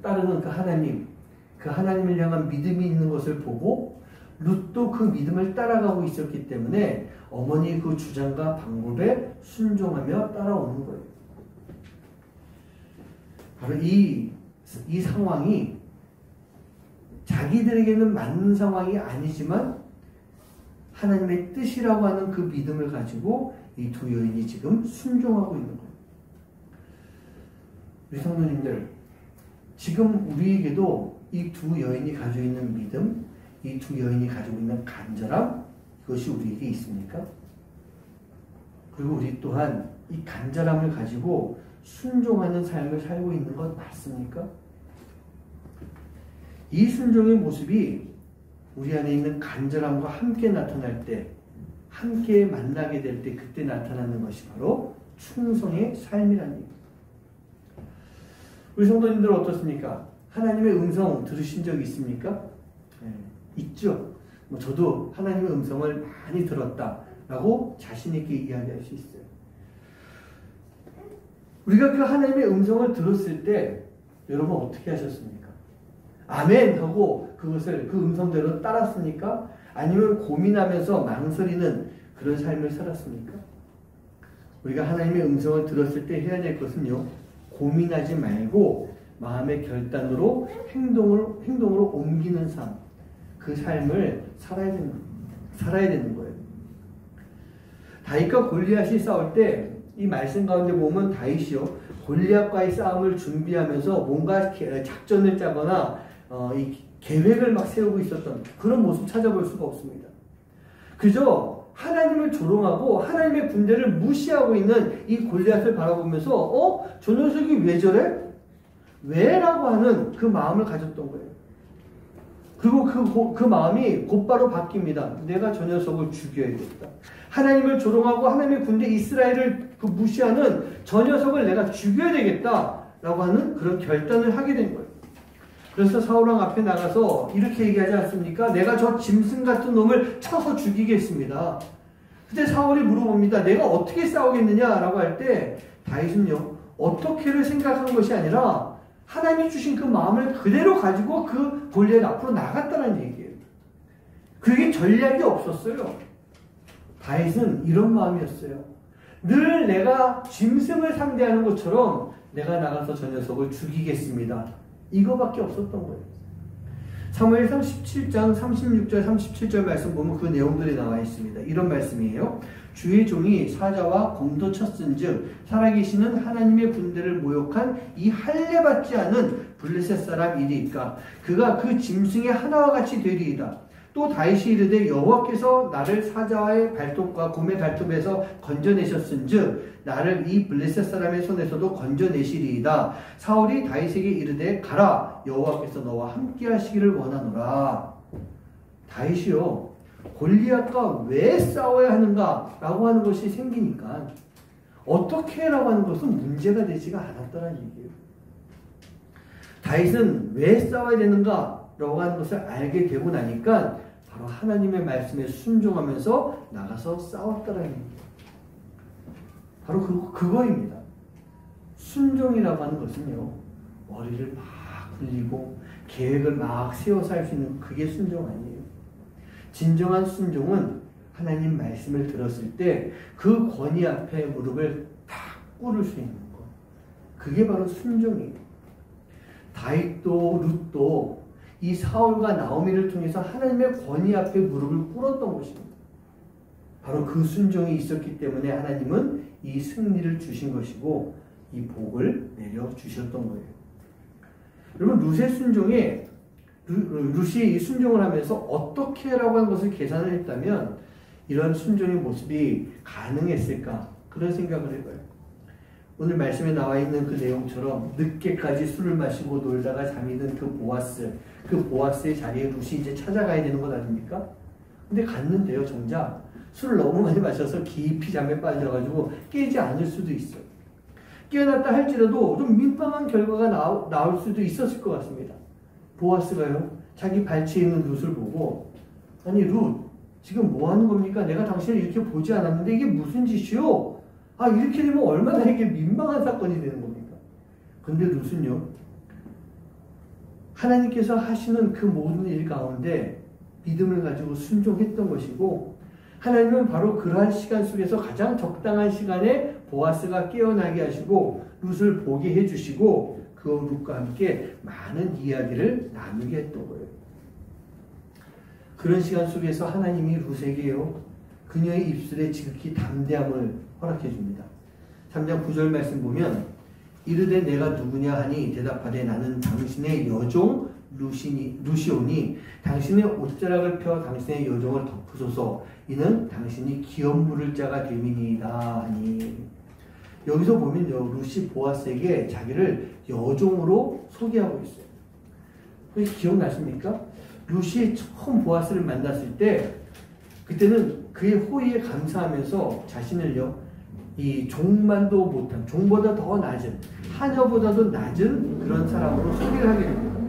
따르는 그 하나님을 향한 믿음이 있는 것을 보고 룻도 그 믿음을 따라가고 있었기 때문에 어머니의 그 주장과 방법에 순종하며 따라오는 거예요. 바로 이 상황이 자기들에게는 맞는 상황이 아니지만 하나님의 뜻이라고 하는 그 믿음을 가지고 이 두 여인이 지금 순종하고 있는 거예요. 우리 성도님들, 지금 우리에게도 이 두 여인이 가지고 있는 믿음, 이 두 여인이 가지고 있는 간절함, 그것이 우리에게 있습니까? 그리고 우리 또한 이 간절함을 가지고 순종하는 삶을 살고 있는 것 맞습니까? 이 순종의 모습이 우리 안에 있는 간절함과 함께 나타날 때, 함께 만나게 될 때 그때 나타나는 것이 바로 충성의 삶이라는 얘기입니다. 우리 성도님들 어떻습니까? 하나님의 음성 들으신 적 있습니까? 네, 있죠. 저도 하나님의 음성을 많이 들었다라고 자신 있게 이야기할 수 있어요. 우리가 그 하나님의 음성을 들었을 때 여러분 어떻게 하셨습니까? 아멘 하고 그것을 그 음성대로 따랐습니까? 아니면 고민하면서 망설이는 그런 삶을 살았습니까? 우리가 하나님의 음성을 들었을 때 해야 될 것은요, 고민하지 말고 마음의 결단으로 행동으로 옮기는 삶, 그 삶을 살아야 되는 거예요. 다윗과 골리앗이 싸울 때 이 말씀 가운데 보면 다윗이요, 골리앗과의 싸움을 준비하면서 뭔가 작전을 짜거나 이 계획을 막 세우고 있었던 그런 모습 찾아볼 수가 없습니다. 그저 하나님을 조롱하고 하나님의 군대를 무시하고 있는 이 골리앗을 바라보면서 저 녀석이 왜 저래? 왜? 라고 하는 그 마음을 가졌던 거예요. 그리고 그 마음이 곧바로 바뀝니다. 내가 저 녀석을 죽여야겠다. 하나님을 조롱하고 하나님의 군대 이스라엘을 무시하는 저 녀석을 내가 죽여야 되겠다 라고 하는 그런 결단을 하게 된 거예요. 그래서 사울왕 앞에 나가서 이렇게 얘기하지 않습니까? 내가 저 짐승 같은 놈을 쳐서 죽이겠습니다. 그때 사울이 물어봅니다. 내가 어떻게 싸우겠느냐라고 할 때 다윗은요, 어떻게를 생각한 것이 아니라 하나님이 주신 그 마음을 그대로 가지고 그 골리앗 앞으로 나갔다는 얘기예요. 그게 전략이 없었어요. 다윗은 이런 마음이었어요. 늘 내가 짐승을 상대하는 것처럼 내가 나가서 저 녀석을 죽이겠습니다. 이거밖에 없었던 거예요. 사무엘상 17장 36절 37절 말씀 보면 그 내용들이 나와 있습니다. 이런 말씀이에요. 주의 종이 사자와 검도 쳤은즉 살아계시는 하나님의 군대를 모욕한 이 할례받지 않은 블레셋 사람 이리이까 그가 그 짐승의 하나와 같이 되리이다. 또 다윗이 이르되 여호와께서 나를 사자와의 발톱과 곰의 발톱에서 건져내셨은즉 나를 이 블레셋 사람의 손에서도 건져내시리이다. 사울이 다윗에게 이르되 가라 여호와께서 너와 함께 하시기를 원하노라. 다윗이요 골리앗과 왜 싸워야 하는가 라고 하는 것이 생기니까 어떻게 라고 하는 것은 문제가 되지가 않았다는 얘기예요. 다윗은 왜 싸워야 되는가 라고 하는 것을 알게 되고 나니까 바로 하나님의 말씀에 순종하면서 나가서 싸웠다라는 얘기예요. 바로 그거입니다. 순종이라고 하는 것은요, 머리를 막 굴리고 계획을 막 세워서 할 수 있는 그게 순종 아니에요. 진정한 순종은 하나님 말씀을 들었을 때 그 권위 앞에 무릎을 탁 꿇을 수 있는 것. 그게 바로 순종이에요. 다윗도 룻도 이 사울과 나오미를 통해서 하나님의 권위 앞에 무릎을 꿇었던 것입니다. 바로 그 순종이 있었기 때문에 하나님은 이 승리를 주신 것이고 이 복을 내려주셨던 거예요. 여러분 룻의 순종에 룻이 이 순종을 하면서 어떻게 라고 하는 것을 계산을 했다면 이런 순종의 모습이 가능했을까 그런 생각을 해봐요. 오늘 말씀에 나와 있는 그 내용처럼 늦게까지 술을 마시고 놀다가 잠이 든 그 보아스의 자리에 룻이 이제 찾아가야 되는 것 아닙니까? 근데 갔는데요, 정작 술을 너무 많이 마셔서 깊이 잠에 빠져가지고 깨지 않을 수도 있어요. 깨어났다 할지라도 좀 민망한 결과가 나올 수도 있었을 것 같습니다. 보아스가요, 자기 발치에 있는 룻을 보고 아니 룻, 지금 뭐 하는 겁니까? 내가 당신을 이렇게 보지 않았는데 이게 무슨 짓이요? 아, 이렇게 되면 얼마나 이게 민망한 사건이 되는 겁니까? 근데 룻은요, 하나님께서 하시는 그 모든 일 가운데 믿음을 가지고 순종했던 것이고 하나님은 바로 그러한 시간 속에서 가장 적당한 시간에 보아스가 깨어나게 하시고 룻을 보게 해주시고 그 룻과 함께 많은 이야기를 나누게 했던 거예요. 그런 시간 속에서 하나님이 룻에게요, 그녀의 입술에 지극히 담대함을 허락해 줍니다. 3장 9절 말씀 보면 이르되 내가 누구냐 하니 대답하되 나는 당신의 여종 루시오니 당신의 옷자락을 펴 당신의 여종을 덮으소서 이는 당신이 기업 물을 자가 됨이니이다 하니. 여기서 보면요, 룻이 보아스에게 자기를 여종으로 소개하고 있어요. 기억나십니까? 룻이 처음 보아스를 만났을 때 그때는 그의 호의에 감사하면서 자신을요, 이 종만도 못한, 종보다 더 낮은, 하녀보다도 낮은 그런 사람으로 소개를 하게 됩니다.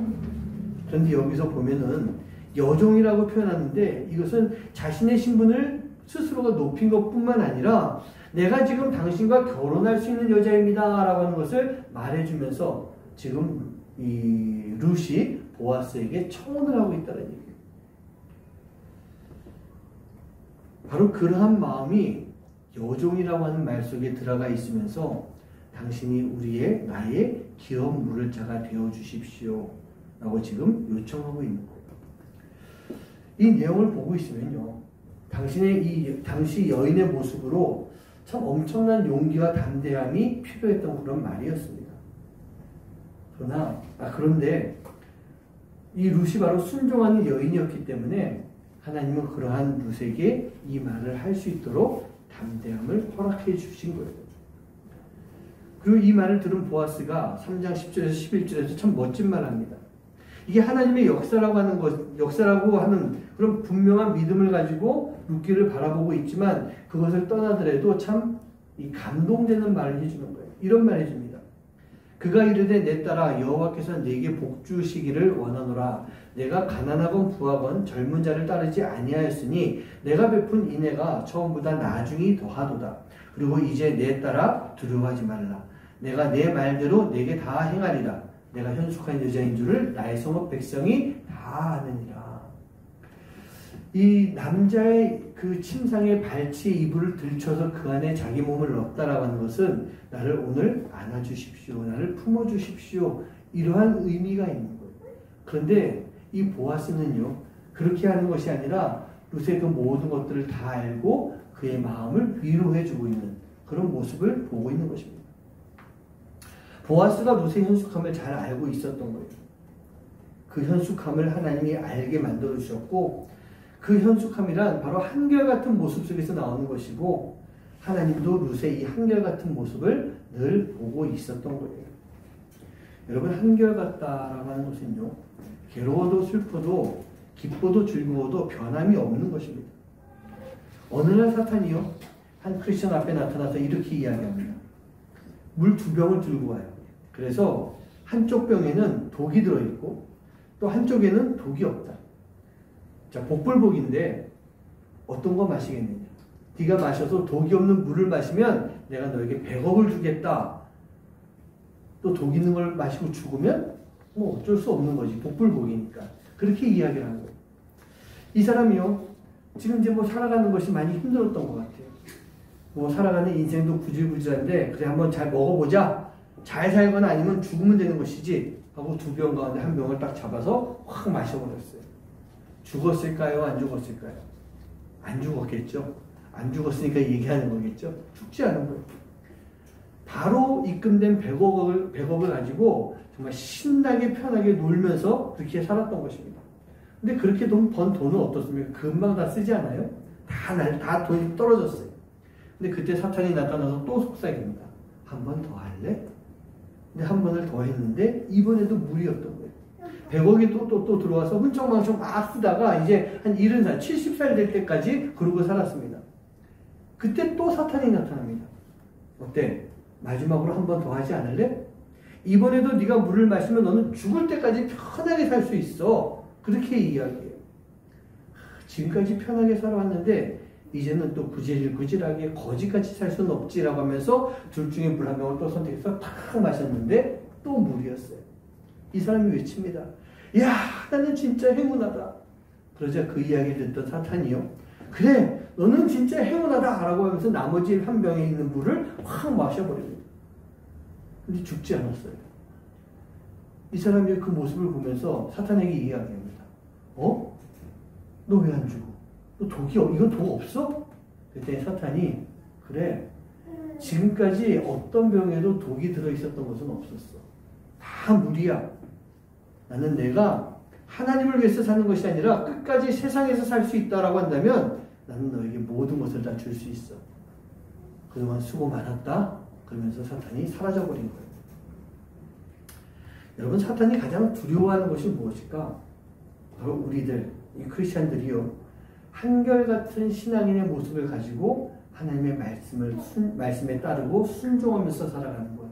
그런데 여기서 보면은 여종이라고 표현하는데 이것은 자신의 신분을 스스로가 높인 것뿐만 아니라 내가 지금 당신과 결혼할 수 있는 여자입니다 라고 하는 것을 말해주면서 지금 이 룻이 보아스에게 청혼을 하고 있다는 얘기예요. 바로 그러한 마음이 여종이라고 하는 말 속에 들어가 있으면서 당신이 나의 기업 물을 자가 되어 주십시오 라고 지금 요청하고 있는 거예요. 이 내용을 보고 있으면요, 당신의 당시 여인의 모습으로 참 엄청난 용기와 담대함이 필요했던 그런 말이었습니다. 그런데 이 룻이 바로 순종하는 여인이었기 때문에 하나님은 그러한 룻에게 이 말을 할 수 있도록 담대함을 허락해 주신 거예요. 그리고 이 말을 들은 보아스가 3장 10절에서 11절에서 참 멋진 말 합니다. 이게 하나님의 역사라고 하는 그런 분명한 믿음을 가지고 룻기를 바라보고 있지만 그것을 떠나더라도 참 이 감동되는 말을 해주는 거예요. 이런 말 해줍니다. 그가 이르되 내 딸아 여호와께서 내게 복 주시기를 원하노라. 내가 가난하건 부하건 젊은 자를 따르지 아니하였으니 내가 베푼 인애가 처음보다 나중이 더하도다. 그리고 이제 내 딸아 두려워하지 말라. 내가 내 말대로 내게 다 행하리라. 내가 현숙한 여자인 줄을 나의 성읍 백성이 다 아느니라. 이 남자의 그 침상에 발치에 이불을 들쳐서 그 안에 자기 몸을 넣었다라고 하는 것은 나를 오늘 안아주십시오, 나를 품어주십시오, 이러한 의미가 있는 거예요. 그런데 이 보아스는요, 그렇게 하는 것이 아니라 룻의 그 모든 것들을 다 알고 그의 마음을 위로해주고 있는 그런 모습을 보고 있는 것입니다. 보아스가 룻의 현숙함을 잘 알고 있었던 거예요. 그 현숙함을 하나님이 알게 만들어 주셨고, 그 현숙함이란 바로 한결같은 모습 속에서 나오는 것이고, 하나님도 룻의 이 한결같은 모습을 늘 보고 있었던 거예요. 여러분, 한결같다라고 하는 것은요, 괴로워도 슬퍼도 기뻐도 즐거워도 변함이 없는 것입니다. 어느 날 사탄이요, 한 크리스천 앞에 나타나서 이렇게 이야기합니다. 물 2병을 들고 와요. 그래서 한쪽 병에는 독이 들어있고 또 한쪽에는 독이 없다. 자, 복불복인데 어떤 거 마시겠느냐? 네가 마셔서 독이 없는 물을 마시면 내가 너에게 100억을 주겠다. 또 독 있는 걸 마시고 죽으면 뭐 어쩔 수 없는 거지. 복불복이니까. 그렇게 이야기를 하는 거예요. 이 사람이요, 지금 이제 뭐 살아가는 것이 많이 힘들었던 것 같아요. 뭐 살아가는 인생도 구질구질한데 그래 한번 잘 먹어보자. 잘 살거나 아니면 죽으면 되는 것이지 하고 2병 가운데 1병을 딱 잡아서 확 마셔버렸어요. 죽었을까요? 안 죽었을까요? 안 죽었겠죠. 안 죽었으니까 얘기하는 거겠죠. 죽지 않은 거예요. 바로 입금된 100억을 가지고 정말 신나게 편하게 놀면서 그렇게 살았던 것입니다. 근데 그렇게 번 돈은 어떻습니까? 금방 다 쓰지 않아요? 다 돈이 떨어졌어요. 근데 그때 사탄이 나타나서 또 속삭입니다. 한 번 더 할래? 근데 한 번을 더 했는데 이번에도 무리였던 거예요. 100억이 또 들어와서 hun청망청 막 쓰다가 이제 한 70살, 70살 될 때까지 그러고 살았습니다. 그때 또 사탄이 나타납니다. 어때? 마지막으로 한 번 더 하지 않을래? 이번에도 네가 물을 마시면 너는 죽을 때까지 편하게 살 수 있어. 그렇게 이야기해요. 지금까지 편하게 살아왔는데 이제는 또 구질구질하게 거지같이 살 수는 없지라고 하면서 둘 중에 물 1병을 또 선택해서 탁 마셨는데 또 물이었어요. 이 사람이 외칩니다. 야, 나는 진짜 행운하다. 그러자 그 이야기를 듣던 사탄이요, 그래, 너는 진짜 행운하다 라고 하면서 나머지 1병에 있는 물을 확 마셔버립니다. 근데 죽지 않았어요. 이 사람이 그 모습을 보면서 사탄에게 이야기합니다. 어? 너 왜 안 죽어? 너 이거 독 없어? 그때 사탄이, 그래, 지금까지 어떤 병에도 독이 들어있었던 것은 없었어. 다 물이야. 나는 내가 하나님을 위해서 사는 것이 아니라 끝까지 세상에서 살 수 있다라고 한다면 나는 너에게 모든 것을 다 줄 수 있어. 그동안 수고 많았다. 그러면서 사탄이 사라져버린 거예요. 여러분, 사탄이 가장 두려워하는 것이 무엇일까? 바로 우리들, 이 크리스찬들이요, 한결같은 신앙인의 모습을 가지고 하나님의 말씀에 따르고 순종하면서 살아가는 것.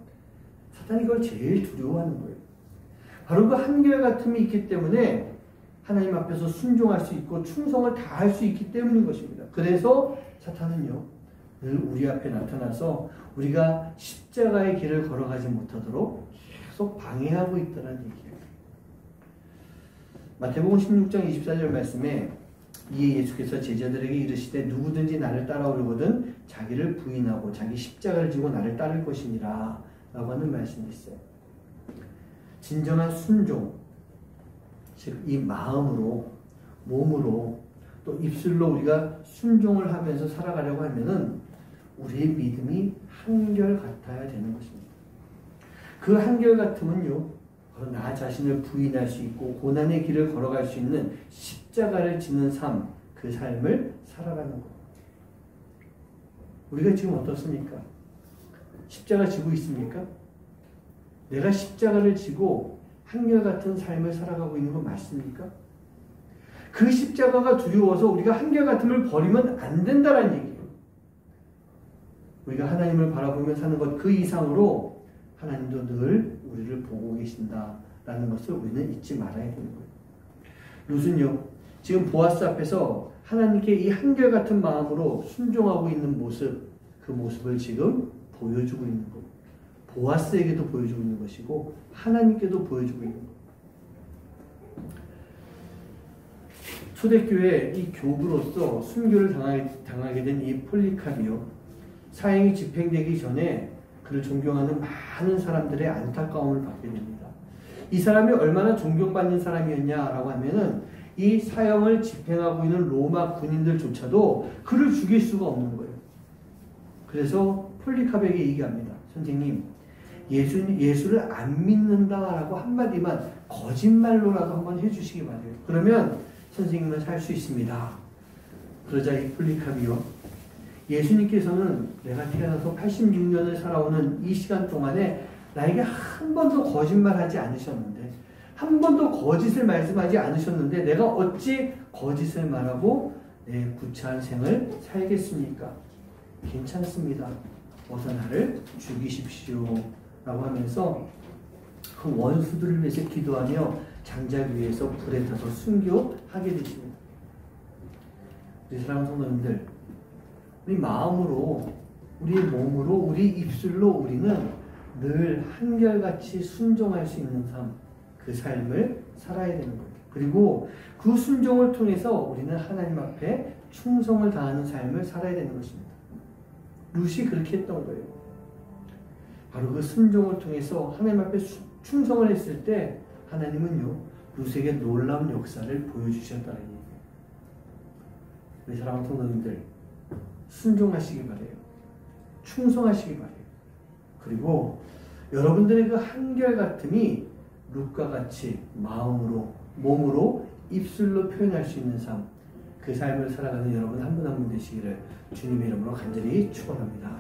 사탄이 그걸 제일 두려워하는 거예요. 바로 그 한결같음이 있기 때문에 하나님 앞에서 순종할 수 있고 충성을 다할 수 있기 때문인 것입니다. 그래서 사탄은요, 늘 우리 앞에 나타나서 우리가 십자가의 길을 걸어가지 못하도록 계속 방해하고 있다는 얘기예요. 마태복음 16장 24절 말씀에 이에 예수께서 제자들에게 이르시되 누구든지 나를 따라오려거든 자기를 부인하고 자기 십자가를 지고 나를 따를 것이니라 라고 하는 말씀이 있어요. 진정한 순종, 즉 이 마음으로, 몸으로, 또 입술로 우리가 순종을 하면서 살아가려고 하면은 우리의 믿음이 한결같아야 되는 것입니다. 그 한결같음은요, 바로 나 자신을 부인할 수 있고 고난의 길을 걸어갈 수 있는 십자가를 지는 삶, 그 삶을 살아가는 것. 우리가 지금 어떻습니까? 십자가 지고 있습니까? 내가 십자가를 지고 한결같은 삶을 살아가고 있는 건 맞습니까? 그 십자가가 두려워서 우리가 한결같음을 버리면 안 된다는 얘기예요. 우리가 하나님을 바라보며 사는 것 그 이상으로 하나님도 늘 우리를 보고 계신다라는 것을 우리는 잊지 말아야 되는 거예요. 룻은요, 지금 보아스 앞에서 하나님께 이 한결같은 마음으로 순종하고 있는 모습, 그 모습을 지금 보여주고 있는 거예요. 보아스에게도 보여주고 있는 것이고 하나님께도 보여주고 있는 거예요. 초대교회 이 교부로서 순교를 당하게 된 이 폴리카비오, 사형이 집행되기 전에 그를 존경하는 많은 사람들의 안타까움을 받게 됩니다. 이 사람이 얼마나 존경받는 사람이었냐라고 하면은 이 사형을 집행하고 있는 로마 군인들조차도 그를 죽일 수가 없는 거예요. 그래서 폴리카백이 얘기합니다. 선생님, 예수를 안 믿는다라고 한마디만 거짓말로라도 한번 해주시기 바래요. 그러면 선생님은 살 수 있습니다. 그러자 이 폴리카비요, 예수님께서는 내가 태어나서 86년을 살아오는 이 시간 동안에 나에게 한 번도 거짓말하지 않으셨는데, 한 번도 거짓을 말씀하지 않으셨는데 내가 어찌 거짓을 말하고 내 구차한 생을 살겠습니까? 괜찮습니다. 어서 나를 죽이십시오 라고 하면서 그 원수들을 위해서 기도하며 장작 위에서 불에 타서 순교하게 되십니다. 우리 사랑하는 성도님들, 우리 마음으로, 우리의 몸으로, 우리 입술로 우리는 늘 한결같이 순종할 수 있는 삶, 그 삶을 살아야 되는 거예요. 그리고 그 순종을 통해서 우리는 하나님 앞에 충성을 다하는 삶을 살아야 되는 것입니다. 룻이 그렇게 했던 거예요. 바로 그 순종을 통해서 하나님 앞에 충성을 했을 때 하나님은요, 룻에게 놀라운 역사를 보여주셨다는 얘기예요. 우리 사랑하는 성도님들, 순종하시기 바래요. 충성하시기 바래요. 그리고 여러분들의 그 한결같음이 룻과 같이 마음으로, 몸으로, 입술로 표현할 수 있는 삶, 그 삶을 살아가는 여러분 한 분 한 분 되시기를 주님의 이름으로 간절히 축원합니다.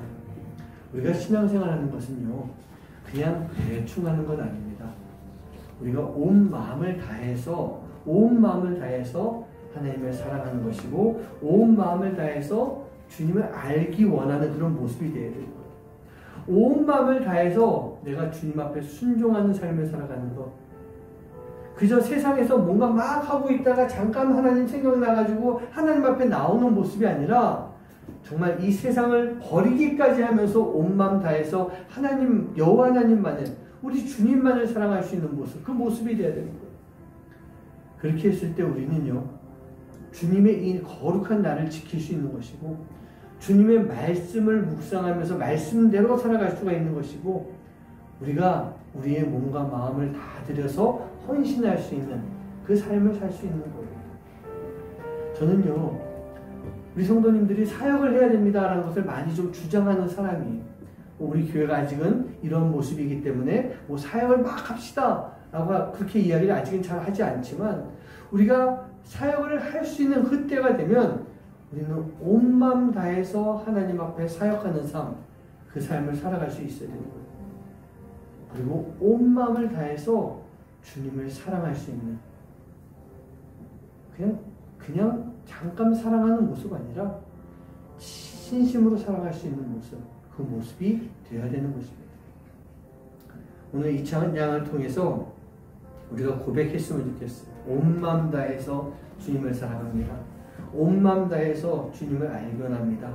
우리가 신앙생활하는 것은요, 그냥 대충 하는 건 아닙니다. 우리가 온 마음을 다해서 하나님을 사랑하는 것이고, 온 마음을 다해서 주님을 알기 원하는 그런 모습이 되어야 되는 거예요. 온 마음을 다해서 내가 주님 앞에 순종하는 삶을 살아가는 것. 그저 세상에서 뭔가 막 하고 있다가 잠깐 하나님 생각나가지고 하나님 앞에 나오는 모습이 아니라 정말 이 세상을 버리기까지 하면서 온 마음 다해서 하나님, 여호와 하나님만을, 우리 주님만을 사랑할 수 있는 모습, 그 모습이 되어야 되는 거예요. 그렇게 했을 때 우리는요, 주님의 이 거룩한 나를 지킬 수 있는 것이고, 주님의 말씀을 묵상하면서 말씀대로 살아갈 수가 있는 것이고, 우리가 우리의 몸과 마음을 다 들여서 헌신할 수 있는 그 삶을 살 수 있는 거예요. 저는요, 우리 성도님들이 사역을 해야 됩니다라는 것을 많이 좀 주장하는 사람이에요. 우리 교회가 아직은 이런 모습이기 때문에 뭐 사역을 막 합시다 라고 그렇게 이야기를 아직은 잘 하지 않지만, 우리가 사역을 할 수 있는 그때가 되면 우리는 온 마음 다해서 하나님 앞에 사역하는 삶, 그 삶을 살아갈 수 있어야 되는 거예요. 그리고 온 마음을 다해서 주님을 사랑할 수 있는, 그냥 잠깐 사랑하는 모습 아니라 진심으로 살아갈 수 있는 모습, 그 모습이 되어야 되는 것입니다. 오늘 이 찬양을 통해서 우리가 고백했으면 좋겠어요. 온 마음 다해서 주님을 사랑합니다. 온 마음 다해서 주님을 알견합니다.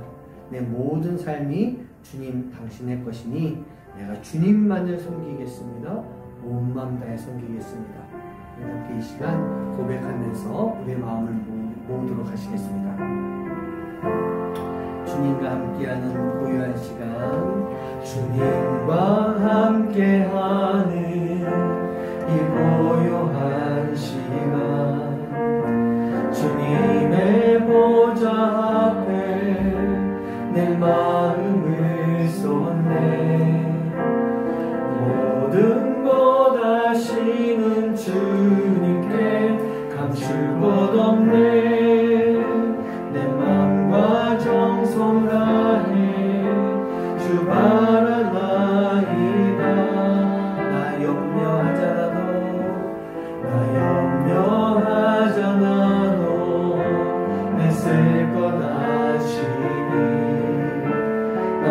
내 모든 삶이 주님 당신의 것이니 내가 주님만을 섬기겠습니다. 온 마음 다해 섬기겠습니다. 우리 함께 이 시간 고백하면서 우리의 마음을 모으도록 하시겠습니다. 주님과 함께하는 고요한 시간, 주님과 함께하는 이 고요한 시간, 주님의 보좌 앞에 내 마음을 쏟네. 모든 것 아시는 주님께 감출 것 없네. 내 맘과 정성 다해 주 바라나이다. 나 염려하잖아도 내쓸 것 아시니. 나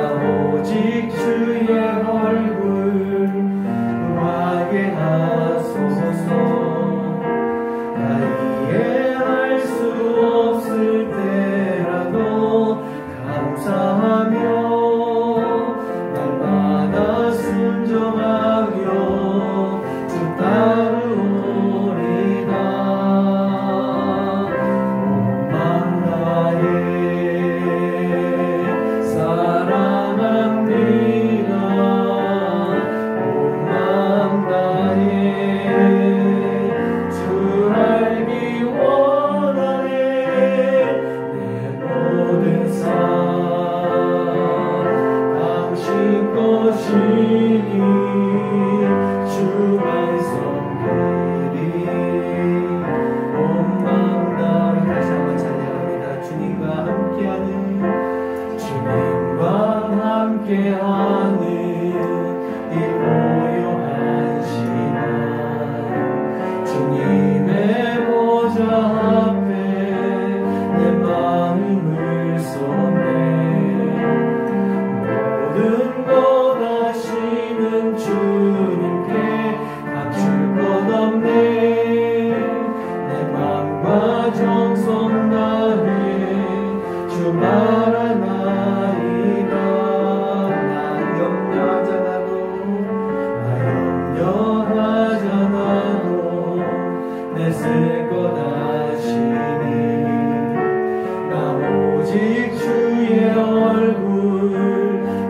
오직 주의 얼굴 하게 하소서. 나 이해할 수 없을 때라도 감사하며 날마다 순종하며 주 따르오리다. 온 맘 다해 사랑합니다. 정성 다해 주 말하나이다. 나 염려하잖아도 내쓸 것 아시니 나 오직 주의 얼굴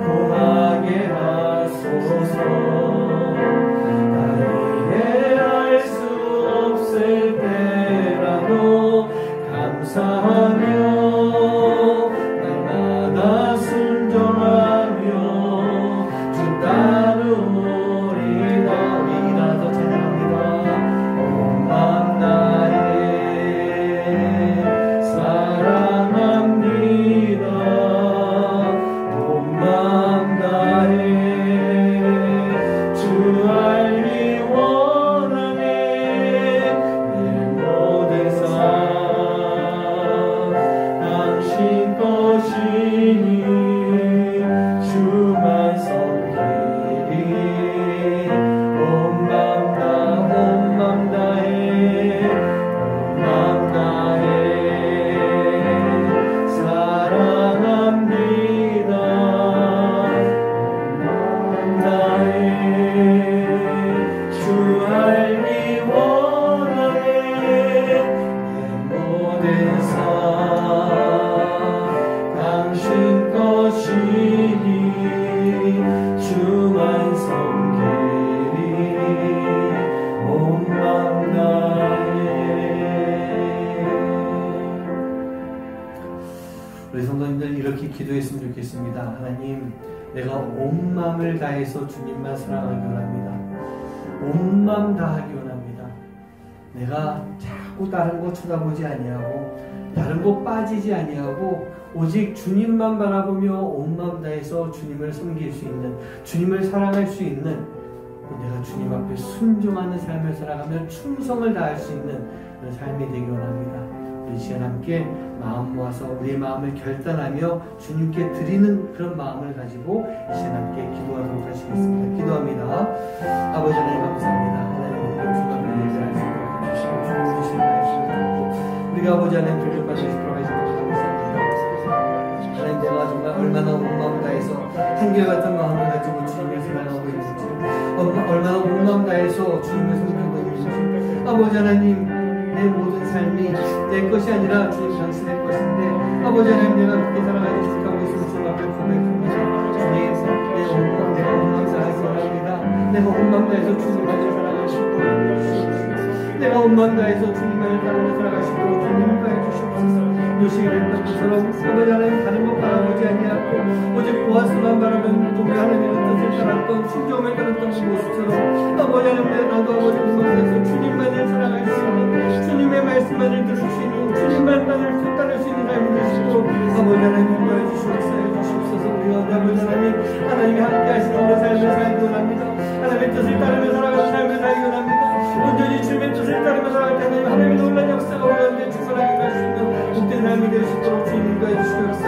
보하게 하소서. 나 이해할 수 없을 때라도 감사하며 날마다 순종하며 주 따르리다. 우리가 더 찬양합니다. 온 맘 다해 사랑합니다. 온 맘 다해 주 알기 원하네. 내 모든 삶 당신 것이니 주만 섬기리. 온 맘 다해 온 맘 다해 사랑합니다. 온 맘 다해 주 알기 원하네. 내 모든 삶 당신 것이니 주만 섬기리. 온 맘 다해. 우리 성도님들 이렇게 기도했으면 좋겠습니다. 하나님, 내가 온 마음을 다해서 주님만 사랑하기 원합니다. 온 마음 다하기 원합니다. 내가 자꾸 다른 거 쳐다보지 아니하고 다른 거 빠지지 아니하고 오직 주님만 바라보며 온 마음 다해서 주님을 섬길 수 있는, 주님을 사랑할 수 있는, 내가 주님 앞에 순종하는 삶을 살아가며 충성을 다할 수 있는 그런 삶이 되기 원합니다. 우리 시간 함께 마음 모아서 우리의 마음을 결단하며 주님께 드리는 그런 마음을 가지고 이 시간 함께 기도하도록 하시겠습니다. 기도합니다. 아버지 하나님 감사합니다. 하나님 용서가 예배할 수 있도록 해주시고 주님 주신 말씀 듣고 우리가 아버지 하나님 돌려받을 수 있도록 하시도록 감사합니다. 하나님, 내가 정말 얼마나 온 마음 다해서 한결같은 마음을 가지고 주님을 사랑하고 있는지, 얼마나 온 마음 다해서 주님을 섬기고 있는지, 아버지 하나님, 내 모든 삶이 내 것이 아니라 주님 당신의 것인데 아버지 하나님, 내가 그렇게 살아가지 못하고 있으면 주님 앞에 고백합니다. 주님, 내가 온 마음 다해서 살아갑니다. 내가 온 마음 다해서 주님만을 사랑할 수 있도록 해주시옵소서. 내가 온 마음 다해서 주님만을 따라 살아갈 수 있도록 주님 인도해 주시옵소서. 요시기를 했던 것처럼 아버지 하나님, 다른 것 바라보지 아니하고 오직 보아스만 바라면 우리 하나님의 뜻을 따랐던 순종을 따랐던 그 모습처럼 아버지 하나님, 나도 아버지 보면서 주님만을 사랑할 수 있는, 주님의 말씀만을 들을 수 있는, 주님만 따를 수 있는 삶이 되시도록 아버지 하나님 인도해 주시옵소서. 우리가 아버지 하나님이 함께 하시는 우리 삶을 살기 원합니다. 하나님의 뜻을 따르며 살아가는 삶을 살기 원합니다. 온전히 주님의 뜻을 따르며 살아갈 때 하나님의 놀라운 역사가 우리 가운데 충만하게 갈 수 있는 복된 삶이 될 수 있도록 주님 인도해 주시옵소서.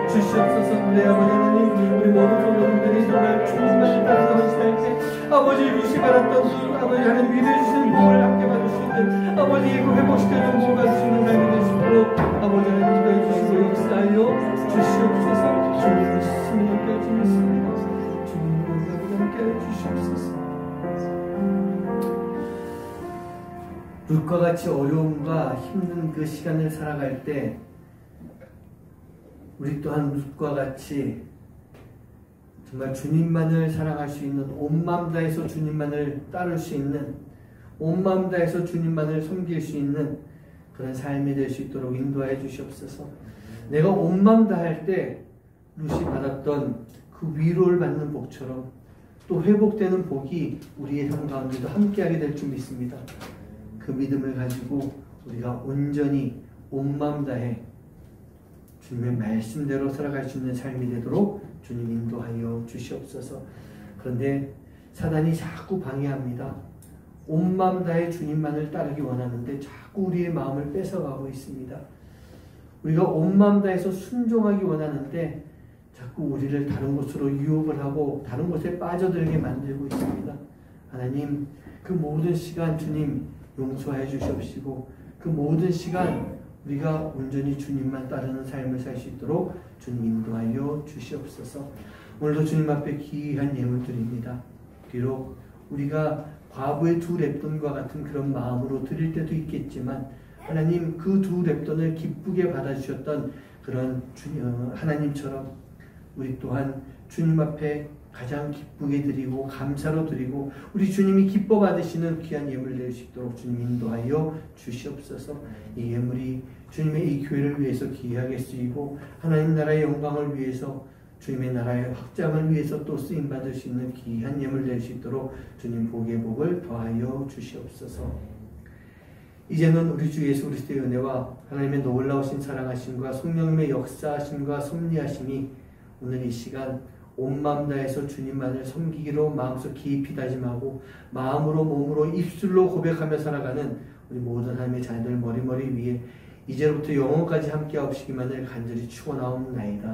주시옵소서. 우리 아버지 하나님, 우리 모든 성도님들이 정말 주님만을 따르며 살 때 아버지 루시 받았던 아버지 하나님 위로해 주시는 복을 함께 받을 수 있는, 아버지 그 회복시켜주는 복을 받을 수 있는 삶이 될 수 있도록 아버지 하나님 인도해 주시고 역사하여 주시옵소서. 주님의 스승님께서 믿습니다. 주님의 함께 주시옵소서. 룻과 같이 어려움과 힘든 그 시간을 살아갈 때 우리 또한 룻과 같이 정말 주님만을 사랑할 수 있는, 온 마음 다해서 주님만을 따를 수 있는, 온 마음 다해서 주님만을 섬길 수 있는 그런 삶이 될 수 있도록 인도하여 주시옵소서. 내가 온 마음 다할 때 룻이 받았던 그 위로를 받는 복처럼 또 회복되는 복이 우리의 삶 가운데도 함께하게 될 줄 믿습니다. 그 믿음을 가지고 우리가 온전히 온 마음 다해 주님의 말씀대로 살아갈 수 있는 삶이 되도록 주님 인도하여 주시옵소서. 그런데 사단이 자꾸 방해합니다. 온 마음 다해 주님만을 따르기 원하는데 자꾸 우리의 마음을 뺏어가고 있습니다. 우리가 온 마음 다해서 순종하기 원하는데 자꾸 우리를 다른 곳으로 유혹을 하고 다른 곳에 빠져들게 만들고 있습니다. 하나님, 그 모든 시간 주님 용서해 주시옵시고 그 모든 시간 우리가 온전히 주님만 따르는 삶을 살 수 있도록 주님 인도하여 주시옵소서. 오늘도 주님 앞에 귀한 예물 드립니다. 비록 우리가 과부의 2렙돈과 같은 그런 마음으로 드릴 때도 있겠지만 하나님 그 2렙돈을 기쁘게 받아주셨던 그런 하나님처럼 우리 또한 주님 앞에 가장 기쁘게 드리고 감사로 드리고 우리 주님이 기뻐 받으시는 귀한 예물을 낼 수 있도록 주님 인도하여 주시옵소서. 이 예물이 주님의 이 교회를 위해서 귀하게 쓰이고 하나님 나라의 영광을 위해서 주님의 나라의 확장을 위해서 또 쓰임받을 수 있는 귀한 예물을 낼 수 있도록 주님 복의 복을 더하여 주시옵소서. 이제는 우리 주 예수 그리스도의 은혜와 하나님의 놀라우신 사랑하심과 성령님의 역사하심과 섭리하심이 오늘 이 시간 온 마음 다해서 주님만을 섬기기로 마음속 깊이 다짐하고 마음으로 몸으로 입술로 고백하며 살아가는 우리 모든 하나님의 자녀들 머리머리 위에 이제로부터 영원까지 함께 하시기만을 간절히 축원하옵나이다.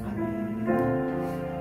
아멘.